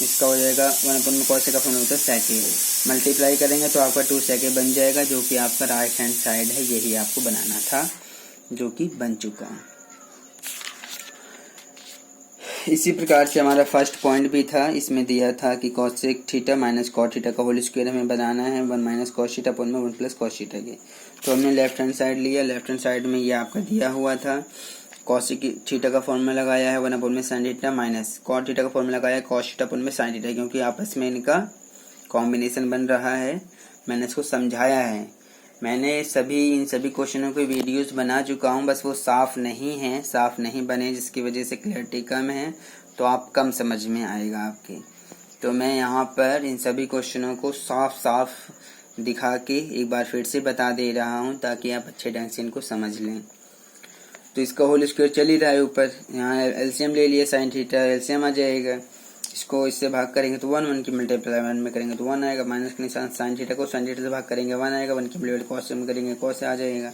A: इसका हो जाएगा 1 अपन में कॉस का फॉर्मूला होता है सेक, मल्टीप्लाई करेंगे तो आपका 2 सेक बन जाएगा, जो कि आपका राइट हैंड साइड है, यही आपको बनाना था, जो कि बन चुका। इसी प्रकार से हमारा फर्स्ट पॉइंट भी था, इसमें दिया था कि cosec theta minus cot theta का होल स्क्वायर हमें बनाना है 1 माइनस कॉस थीटा अपॉन में 1 प्लस कॉस थीटा के, तो हमने लेफ्ट हैंड साइड लिया, लेफ्ट हैंड साइड में ये आपका दिया हुआ था, कॉसेक थीटा का फॉर्मूला लगाया है 1 अपॉन में sine theta minus cot theta का फॉर्मूला लगाया है कॉस थीटा अपॉन में साइन थीटा, क्योंकि आपस में इनका कॉम्बिनेशन बन रहा है, मैंने इसको समझाया है, मैंने इन सभी क्वेश्चनों के वीडियोस बना चुका हूं, बस वो साफ नहीं बने, जिसकी वजह से क्लैरिटी कम है, तो आप कम समझ में आएगा आपके। तो मैं यहाँ पर इन सभी क्वेश्चनों को साफ दिखा के एक बार फिर से बता दे रहा हूँ, ताकि आप अच्छे ढंग से इनको समझ लें। तो इसका होल स्क्वायर चल ही रहा है ऊपर, यहाँ एलसीएम ले लिया साइन थीटा, एलसीएम आ जाएगा। इसको इससे भाग करेंगे तो 1 की मल्टीप्लाई 1 में करेंगे तो 1 आएगा, माइनस के निशान साइन थीटा को साइन थीटा से भाग करेंगे 1 आएगा, 1 की मल्टीप्लाई कॉस में करेंगे कॉस से आ जाएगा।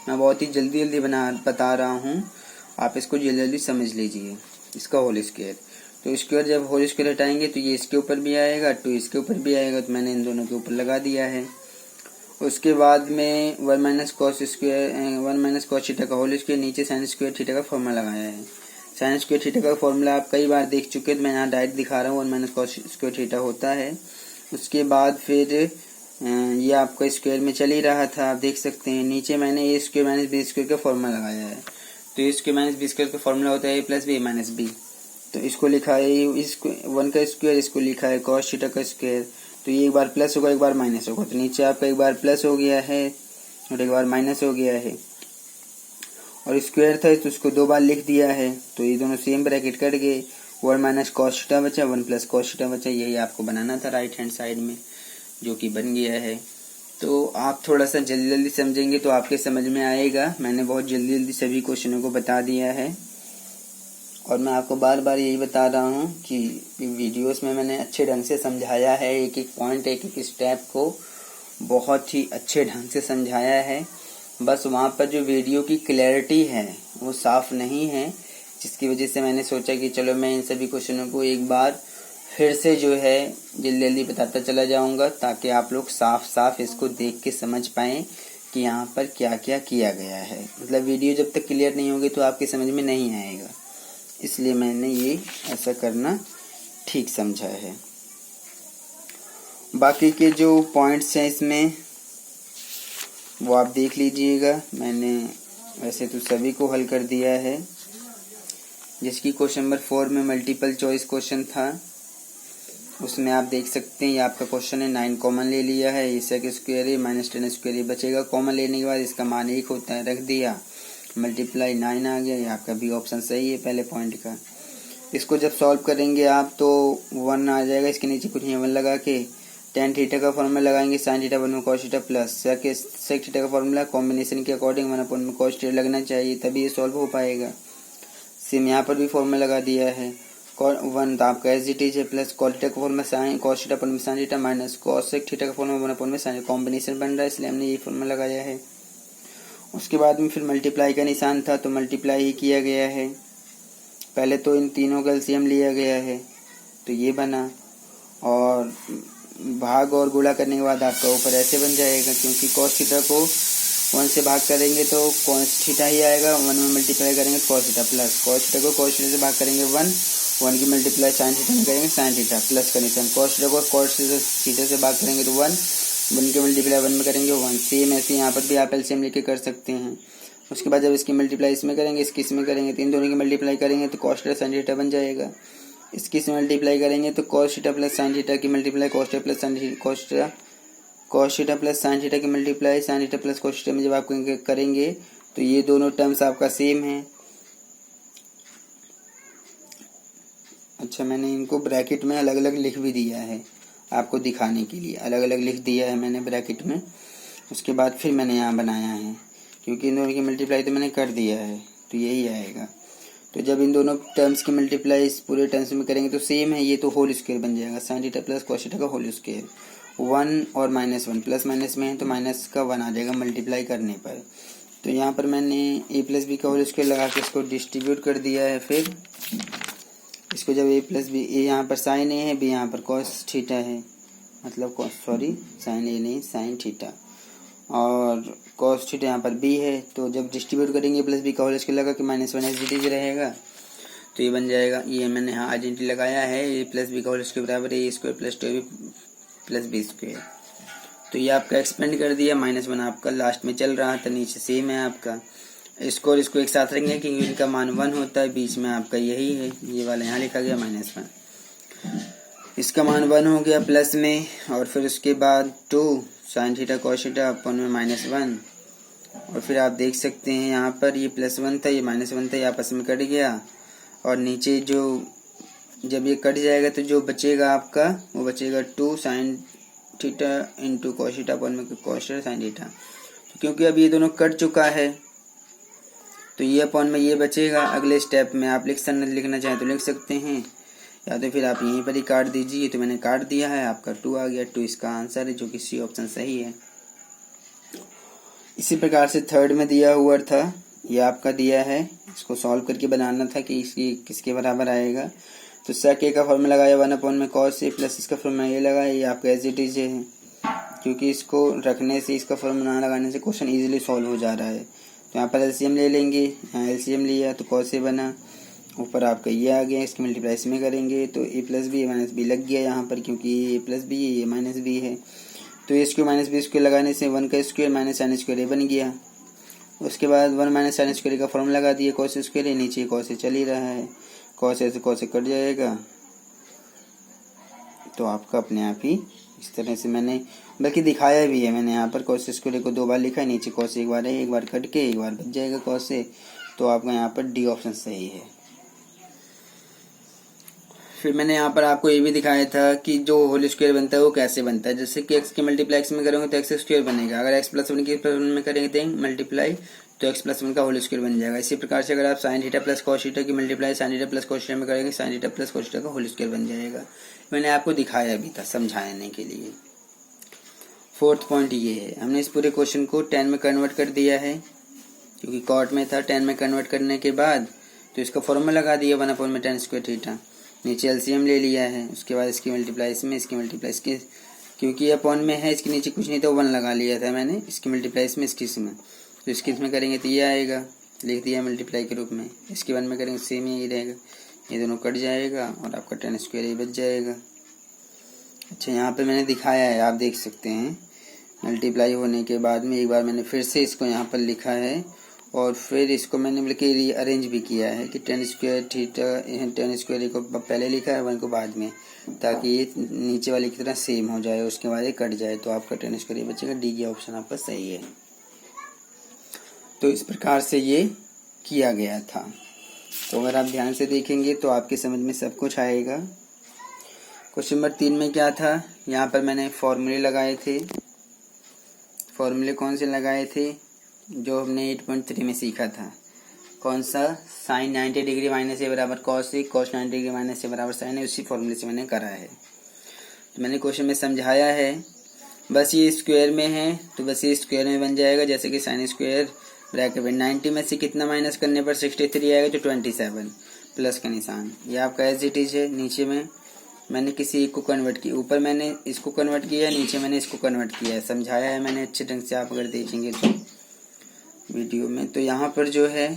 A: मैं बहुत ही जल्दी बता रहा हूँ, आप इसको जल्दी समझ लीजिए। इसका होल स्क्वायर, तो स्क्वायर जब होल स्क्वायर हटाएंगे तो ये इसके ऊपर भी आएगा, 2 इसके ऊपर भी आएगा, तो मैंने इन दोनों के ऊपर लगा दिया है। उसके बाद में 1 माइनस कॉस थीटा का होल स्क्वायर, नीचे साइन स्क्वायर थीटा का फॉर्मूला लगाया है। साइन स्क्वायर थीटा का फॉर्मूला आप कई बार देख चुके हैं, तो मैं यहाँ डायरेक्ट दिखा रहा हूँ। 1 माइनस कॉस स्क्वायर थीटा होता है। उसके बाद फिर ये आपका स्क्वायर में चल ही रहा था, आप देख सकते हैं। नीचे मैंने ए स्क्वायर माइनस बी स्क्वायर का फॉर्मूला लगाया है, तो A square minus B square का फॉर्मूला होता है ए प्लस बी माइनस बी। तो इसको लिखा है 1 का स्क्वायर, इसको लिखा है कॉस थीटा का स्क्वायर। तो ये एक बार प्लस होगा एक बार माइनस होगा, तो नीचे आपका एक बार प्लस हो गया है और एक बार माइनस हो गया है, और स्क्वायर था तो उसको 2 बार लिख दिया है। तो ये दोनों सेम ब्रैकेट कट गए, 1 माइनस कॉस थीटा बचा, 1 प्लस कॉस थीटा बचा। यही आपको बनाना था राइट हैंड साइड में, जो कि बन गया है। तो आप थोड़ा सा जल्दी समझेंगे तो आपके समझ में आएगा। मैंने बहुत जल्दी सभी क्वेश्चनों को बता दिया है, और मैं आपको बार बार यही बता रहा हूँ कि वीडियोस में मैंने अच्छे ढंग से समझाया है, एक एक पॉइंट एक एक स्टेप को बहुत ही अच्छे ढंग से समझाया है। बस वहाँ पर जो वीडियो की क्लैरिटी है वो साफ नहीं है, जिसकी वजह से मैंने सोचा कि चलो मैं इन सभी क्वेश्चनों को एक बार फिर से जो है जल्दी बताता चला जाऊँगा, ताकि आप लोग साफ इसको देख के समझ पाएँ कि यहाँ पर क्या क्या किया गया है। मतलब वीडियो जब तक क्लियर नहीं होगी तो आपके समझ में नहीं आएगा, इसलिए मैंने ये ऐसा करना ठीक समझा है। बाकी के जो पॉइंट्स हैं इसमें वो आप देख लीजिएगा। मैंने वैसे तो सभी को हल कर दिया है, जिसकी क्वेश्चन नंबर 4 में मल्टीपल चॉइस क्वेश्चन था, उसमें आप देख सकते हैं ये आपका क्वेश्चन है। 9 कॉमन ले लिया है, इसका स्क्वायर है माइनस 10 स्क्वायर बचेगा। कॉमन लेने के बाद इसका मान 1 होता है, रख दिया, मल्टीप्लाई 9 आ गया। ये आपका भी ऑप्शन सही है पहले पॉइंट का। इसको जब सॉल्व करेंगे आप तो 1 आ जाएगा, इसके नीचे कुछ नहीं 1 लगा के tan थीटा का फॉर्मूला लगाएंगे, साइन थीटा 1 में cos theta plus sec theta का फॉर्मूला कॉम्बिनेशन के अकॉर्डिंग 1 में कॉस थीटा लगना चाहिए, तभी ये सॉल्व हो पाएगा। सेम यहाँ पर भी फॉर्मूला लगा दिया है, 1 तो आपका एज इट इज है, प्लस कॉस थीटा का फॉर्मूला साइन कॉस थीटा में sine theta minus cos sec theta का फॉर्मूला 1 में साइन कॉम्बिनेशन बन रहा है, इसलिए हमने ये फॉर्मूला लगाया है। उसके बाद में फिर मल्टीप्लाई का निशान था तो मल्टीप्लाई ही किया गया है। पहले तो इन तीनों का एलसीएम लिया गया है तो ये बना, और भाग और गुणा करने के बाद आपका ऊपर ऐसे बन जाएगा, क्योंकि कॉस थीटा को 1 से भाग करेंगे तो कॉस थीटा ही आएगा, 1 में मल्टीप्लाई करेंगे cos theta plus cos theta को कॉस थीटा से भाग करेंगे 1 की मल्टीप्लाई साइन थीटा में करेंगे साइन थीटा प्लस का निशान कॉस थीटा को कॉस थीटा से भाग करेंगे तो 1 की मल्टीप्लाई 1 में करेंगे 1। सेम ऐसे यहाँ पर भी आप एलसीएम लेके कर सकते हैं। उसके बाद जब इसकी मल्टीप्लाई इसमें करेंगे इसकी इसमें करेंगे तो इन दोनों की मल्टीप्लाई करेंगे तो कॉस थीटा साइन थीटा बन जाएगा। इसकी इसमें मल्टीप्लाई करेंगे तो cos theta plus sine theta की multiply cos theta plus sine theta cos theta plus sine theta की multiply sine theta plus cos theta में जब आप करेंगे तो ये दोनों टर्म्स आपका सेम है। अच्छा, मैंने इनको ब्रैकेट में अलग अलग लिख भी दिया है आपको दिखाने के लिए, अलग अलग लिख दिया है मैंने ब्रैकेट में। उसके बाद फिर मैंने यहाँ बनाया है, क्योंकि इन दोनों की मल्टीप्लाई तो मैंने कर दिया है तो यही आएगा। तो जब इन दोनों टर्म्स की मल्टीप्लाई इस पूरे टर्म्स में करेंगे तो सेम है, ये तो होल स्क्वायर बन जाएगा sign theta plus cos theta का होल स्क्वायर। 1 और -1 प्लस माइनस में है तो माइनस का 1 आ जाएगा मल्टीप्लाई करने पर। तो यहाँ पर मैंने a प्लस बी का होल स्क्वायर लगा के इसको डिस्ट्रीब्यूट कर दिया है। फिर इसको जब a प्लस बी, ए यहाँ पर साइन ए है, बी यहाँ पर कॉस थीटा है, मतलब साइन ए नहीं साइन थीटा, और कॉस थीटा यहाँ पर b है। तो जब डिस्ट्रीब्यूट करेंगे प्लस बी का होल स्क्वायर लगा के -1 एज इट इज रहेगा तो ये बन जाएगा। ये मैंने यहाँ आइडेंटिटी लगाया है, a प्लस बी का होल स्क्वायर बराबर है a square plus 2b plus B square. तो ये आपका एक्सपेंड कर दिया, -1 आपका लास्ट में चल रहा था, नीचे सेम है आपका। इसको और इसको एक साथ रखेंगे क्योंकि इनका मान 1 होता है, बीच में आपका यही है, ये वाला यहाँ लिखा गया -1, इसका मान 1 हो गया प्लस में, और फिर उसके बाद 2 sine theta cos theta upon में -1, और फिर आप देख सकते हैं यहाँ पर ये +1 था ये -1 था, ये आपस में कट गया, और नीचे जो जब ये कट जाएगा तो जो बचेगा आपका वो बचेगा 2 sine theta into cos theta upon में कॉस थीटा साइन थीटा। तो क्योंकि अब ये दोनों कट चुका है तो ये अपॉन में ये बचेगा। अगले स्टेप में आप लिखना चाहें तो लिख सकते हैं, या तो फिर आप यहीं पर ही काट दीजिए। तो मैंने काट दिया है, आपका 2 आ गया। 2 इसका आंसर है, जो कि सी ऑप्शन सही है। इसी प्रकार से थर्ड में दिया हुआ था, ये आपका दिया है, इसको सॉल्व करके बनाना था कि इसकी किसके बराबर आएगा। तो सेक ए का फॉर्मूला लगाया 1 अपॉन में कॉस ए प्लस इसका फॉर्मूला ये लगाया। ये आपका एज इट इज है, क्योंकि इसको रखने से, इसका फॉर्मूला ना लगाने से क्वेश्चन इजीली सॉल्व हो जा रहा है। तो यहाँ पर एलसीएम ले लेंगे, यहाँ एलसीएम लिया तो कॉस ए बना, ऊपर आपका ये आ गया, इसकी मल्टीप्लाई इसमें करेंगे तो A plus B minus B लग गया यहाँ पर, क्योंकि ए प्लस बी ये माइनस बी है। तो A square minus B square लगाने से 1 का स्क्वायर माइनस साइन स्क्वायर ए बन गया। उसके बाद 1 माइनस साइन स्क्वायर का फॉर्मूला लगा दिए, कॉस स्क्वायर है, नीचे कॉस ए चल ही रहा है, कॉस ए से कॉस ए कट जाएगा। तो आपका अपने आप ही इस तरह से मैंने बल्कि दिखाया भी है, मैंने यहाँ पर कॉस स्क्वायर को 2 बार लिखा है, नीचे कॉस एक बार है, एक बार कट के एक बार बच जाएगा कॉस ए। तो आपका यहाँ पर डी ऑप्शन सही है। फिर मैंने यहाँ पर आपको ये भी दिखाया था कि जो होल स्क्वायर बनता है वो कैसे बनता है। जैसे कि एक्स की मल्टीप्लाई एक्स में करेंगे तो एक्स स्क्वायर बनेगा, अगर एक्स प्लस 1 की प्लस 1 में करेंगे मल्टीप्लाई तो एक्स प्लस 1 का होल स्क्वायर बन जाएगा। इसी प्रकार से अगर आप sine theta plus cos theta की multiply sine theta plus cos theta में करेंगे sine theta plus cos theta का होल स्क्वायर बन जाएगा। मैंने आपको दिखाया भी था समझाने के लिए। फोर्थ पॉइंट ये है, हमने इस पूरे क्वेश्चन को 10 में कन्वर्ट कर दिया है, क्योंकि कॉट में था। 10 में कन्वर्ट करने के बाद तो इसका फॉर्मूला लगा दिया 1 अपॉन में tan स्क्वायर थीटा, नीचे एलसीएम ले लिया है। उसके बाद इसकी मल्टीप्लाई इसमें, इसकी मल्टीप्लाई इसके, क्योंकि अपॉन में है इसके नीचे कुछ नहीं तो 1 लगा लिया था मैंने, इसकी मल्टीप्लाई इसमें इसकी इसमें। तो इसकी इसमें करेंगे तो ये आएगा, लिख दिया मल्टीप्लाई के रूप में। इसके 1 में करेंगे सेम यही रहेगा, ये दोनों कट जाएगा और आपका tan स्क्वायर ये बच जाएगा। अच्छा, यहाँ पे मैंने दिखाया है, आप देख सकते हैं। मल्टीप्लाई होने के बाद में एक बार मैंने फिर से इसको यहाँ पर लिखा है, और फिर इसको मैंने बल्कि रीअरेंज भी किया है कि tan square theta, tan square को पहले लिखा है 1 को बाद में, ताकि ये नीचे वाले की तरह सेम हो जाए, उसके बाद ये कट जाए। तो आपका tan स्क्वायर बचेगा। डी की ऑप्शन आपका सही है। तो इस प्रकार से ये किया गया था। तो अगर आप ध्यान से देखेंगे तो आपके समझ में सब कुछ आएगा। क्वेश्चन नंबर 3 में क्या था, यहाँ पर मैंने फॉर्मूले लगाए थे। फॉर्मूले कौन से लगाए थे, जो हमने 8.3 में सीखा था। कौन सा, साइन 90 डिग्री माइनस ए बराबर cos A, cos 90 degree minus ए बराबर साइन है, उसी फॉर्मूले से मैंने करा है। तो मैंने क्वेश्चन में समझाया है। बस ये स्क्वायर में है तो बस ये स्क्वायर में बन जाएगा, जैसे कि साइन स्क्वायर ब्रैकेट में 90 में से कितना माइनस करने पर 63 आएगा, तो 27 प्लस का निशान। ये आपका एज इट इज है। नीचे में मैंने किसी एक को कन्वर्ट किया, ऊपर मैंने इसको कन्वर्ट किया, नीचे मैंने इसको कन्वर्ट किया है। समझाया है मैंने अच्छे ढंग से, आप अगर देखेंगे तो वीडियो में। तो यहाँ पर जो है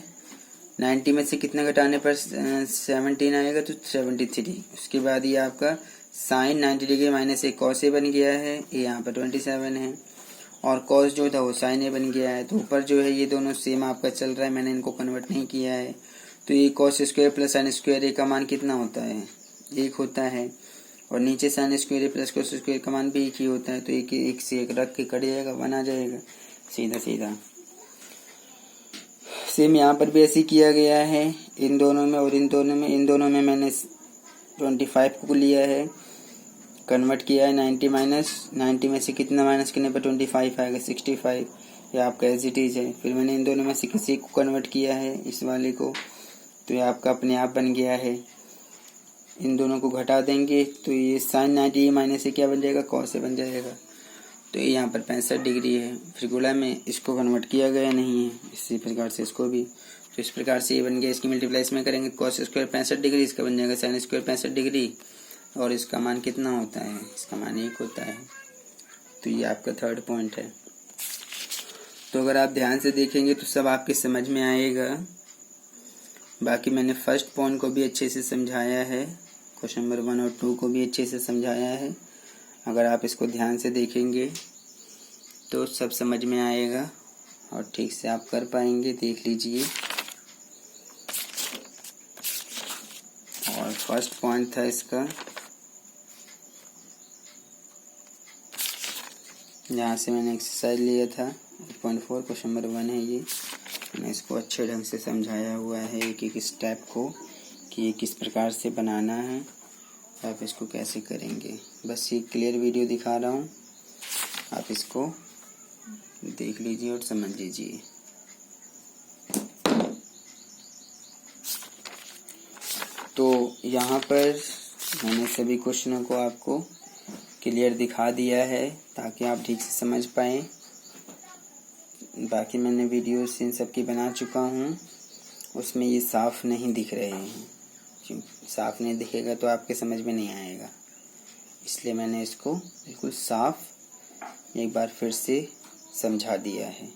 A: 90 में से कितना घटाने पर 17 आएगा, तो 73। उसके बाद ये आपका sign 90 degree minus A cos A बन गया है, ये यहाँ पर 27 है, और कॉस जो था वो साइन ए बन गया है। तो ऊपर जो है ये दोनों सेम आपका चल रहा है, मैंने इनको कन्वर्ट नहीं किया है। तो ये cos square plus sine square A का मान कितना होता है, 1 होता है, और नीचे sign square A plus cos square का मान भी 1 ही होता है। तो एक से एक रख के कट जाएगा, 1 आ जाएगा, सीधा सीधा। सेम यहाँ पर भी ऐसे किया गया है, इन दोनों में और इन दोनों में मैंने 25 को लिया है, कन्वर्ट किया है 90 में से कितना माइनस करने पर 25 आएगा, 65। ये आपका एज इट इज है। फिर मैंने इन दोनों में से किसी को कन्वर्ट किया है, इस वाले को, तो ये आपका अपने आप बन गया है। इन दोनों को घटा देंगे तो ये साइन 90 माइनस से क्या बन जाएगा, कॉस से बन जाएगा। तो ये यहाँ पर 65 डिग्री है। फिर में इसको कन्वर्ट किया गया नहीं है, इसी प्रकार से इसको भी। तो इस प्रकार से ये बन गया। इसकी मल्टीप्लाई इसमें करेंगे, कॉस स्क्वायर 65 डिग्री, इसका बन जाएगा साइन स्क्वायर 65 डिग्री, और इसका मान कितना होता है, इसका मान 1 होता है। तो ये आपका थर्ड पॉइंट है। तो अगर आप ध्यान से देखेंगे तो सब आपके समझ में आएगा। बाकी मैंने फर्स्ट पॉइंट को भी अच्छे से समझाया है, क्वेश्चन नंबर 1 और 2 को भी अच्छे से समझाया है। अगर आप इसको ध्यान से देखेंगे तो सब समझ में आएगा और ठीक से आप कर पाएंगे। देख लीजिए। और फर्स्ट पॉइंट था इसका, यहाँ से मैंने एक्सरसाइज लिया था 8.4, क्वेश्चन नंबर 1 है ये। मैंने इसको अच्छे ढंग से समझाया हुआ है एक एक स्टेप को, कि ये किस प्रकार से बनाना है, आप इसको कैसे करेंगे। बस ये क्लियर वीडियो दिखा रहा हूँ, आप इसको देख लीजिए और समझ लीजिए। तो यहाँ पर मैंने सभी क्वेश्चनों को आपको क्लियर दिखा दिया है ताकि आप ठीक से समझ पाएँ। बाकी मैंने वीडियोस इन सब की बना चुका हूँ, उसमें ये साफ नहीं दिख रहे हैं। साफ नहीं दिखेगा तो आपके समझ में नहीं आएगा, इसलिए मैंने इसको बिल्कुल साफ एक बार फिर से समझा दिया है।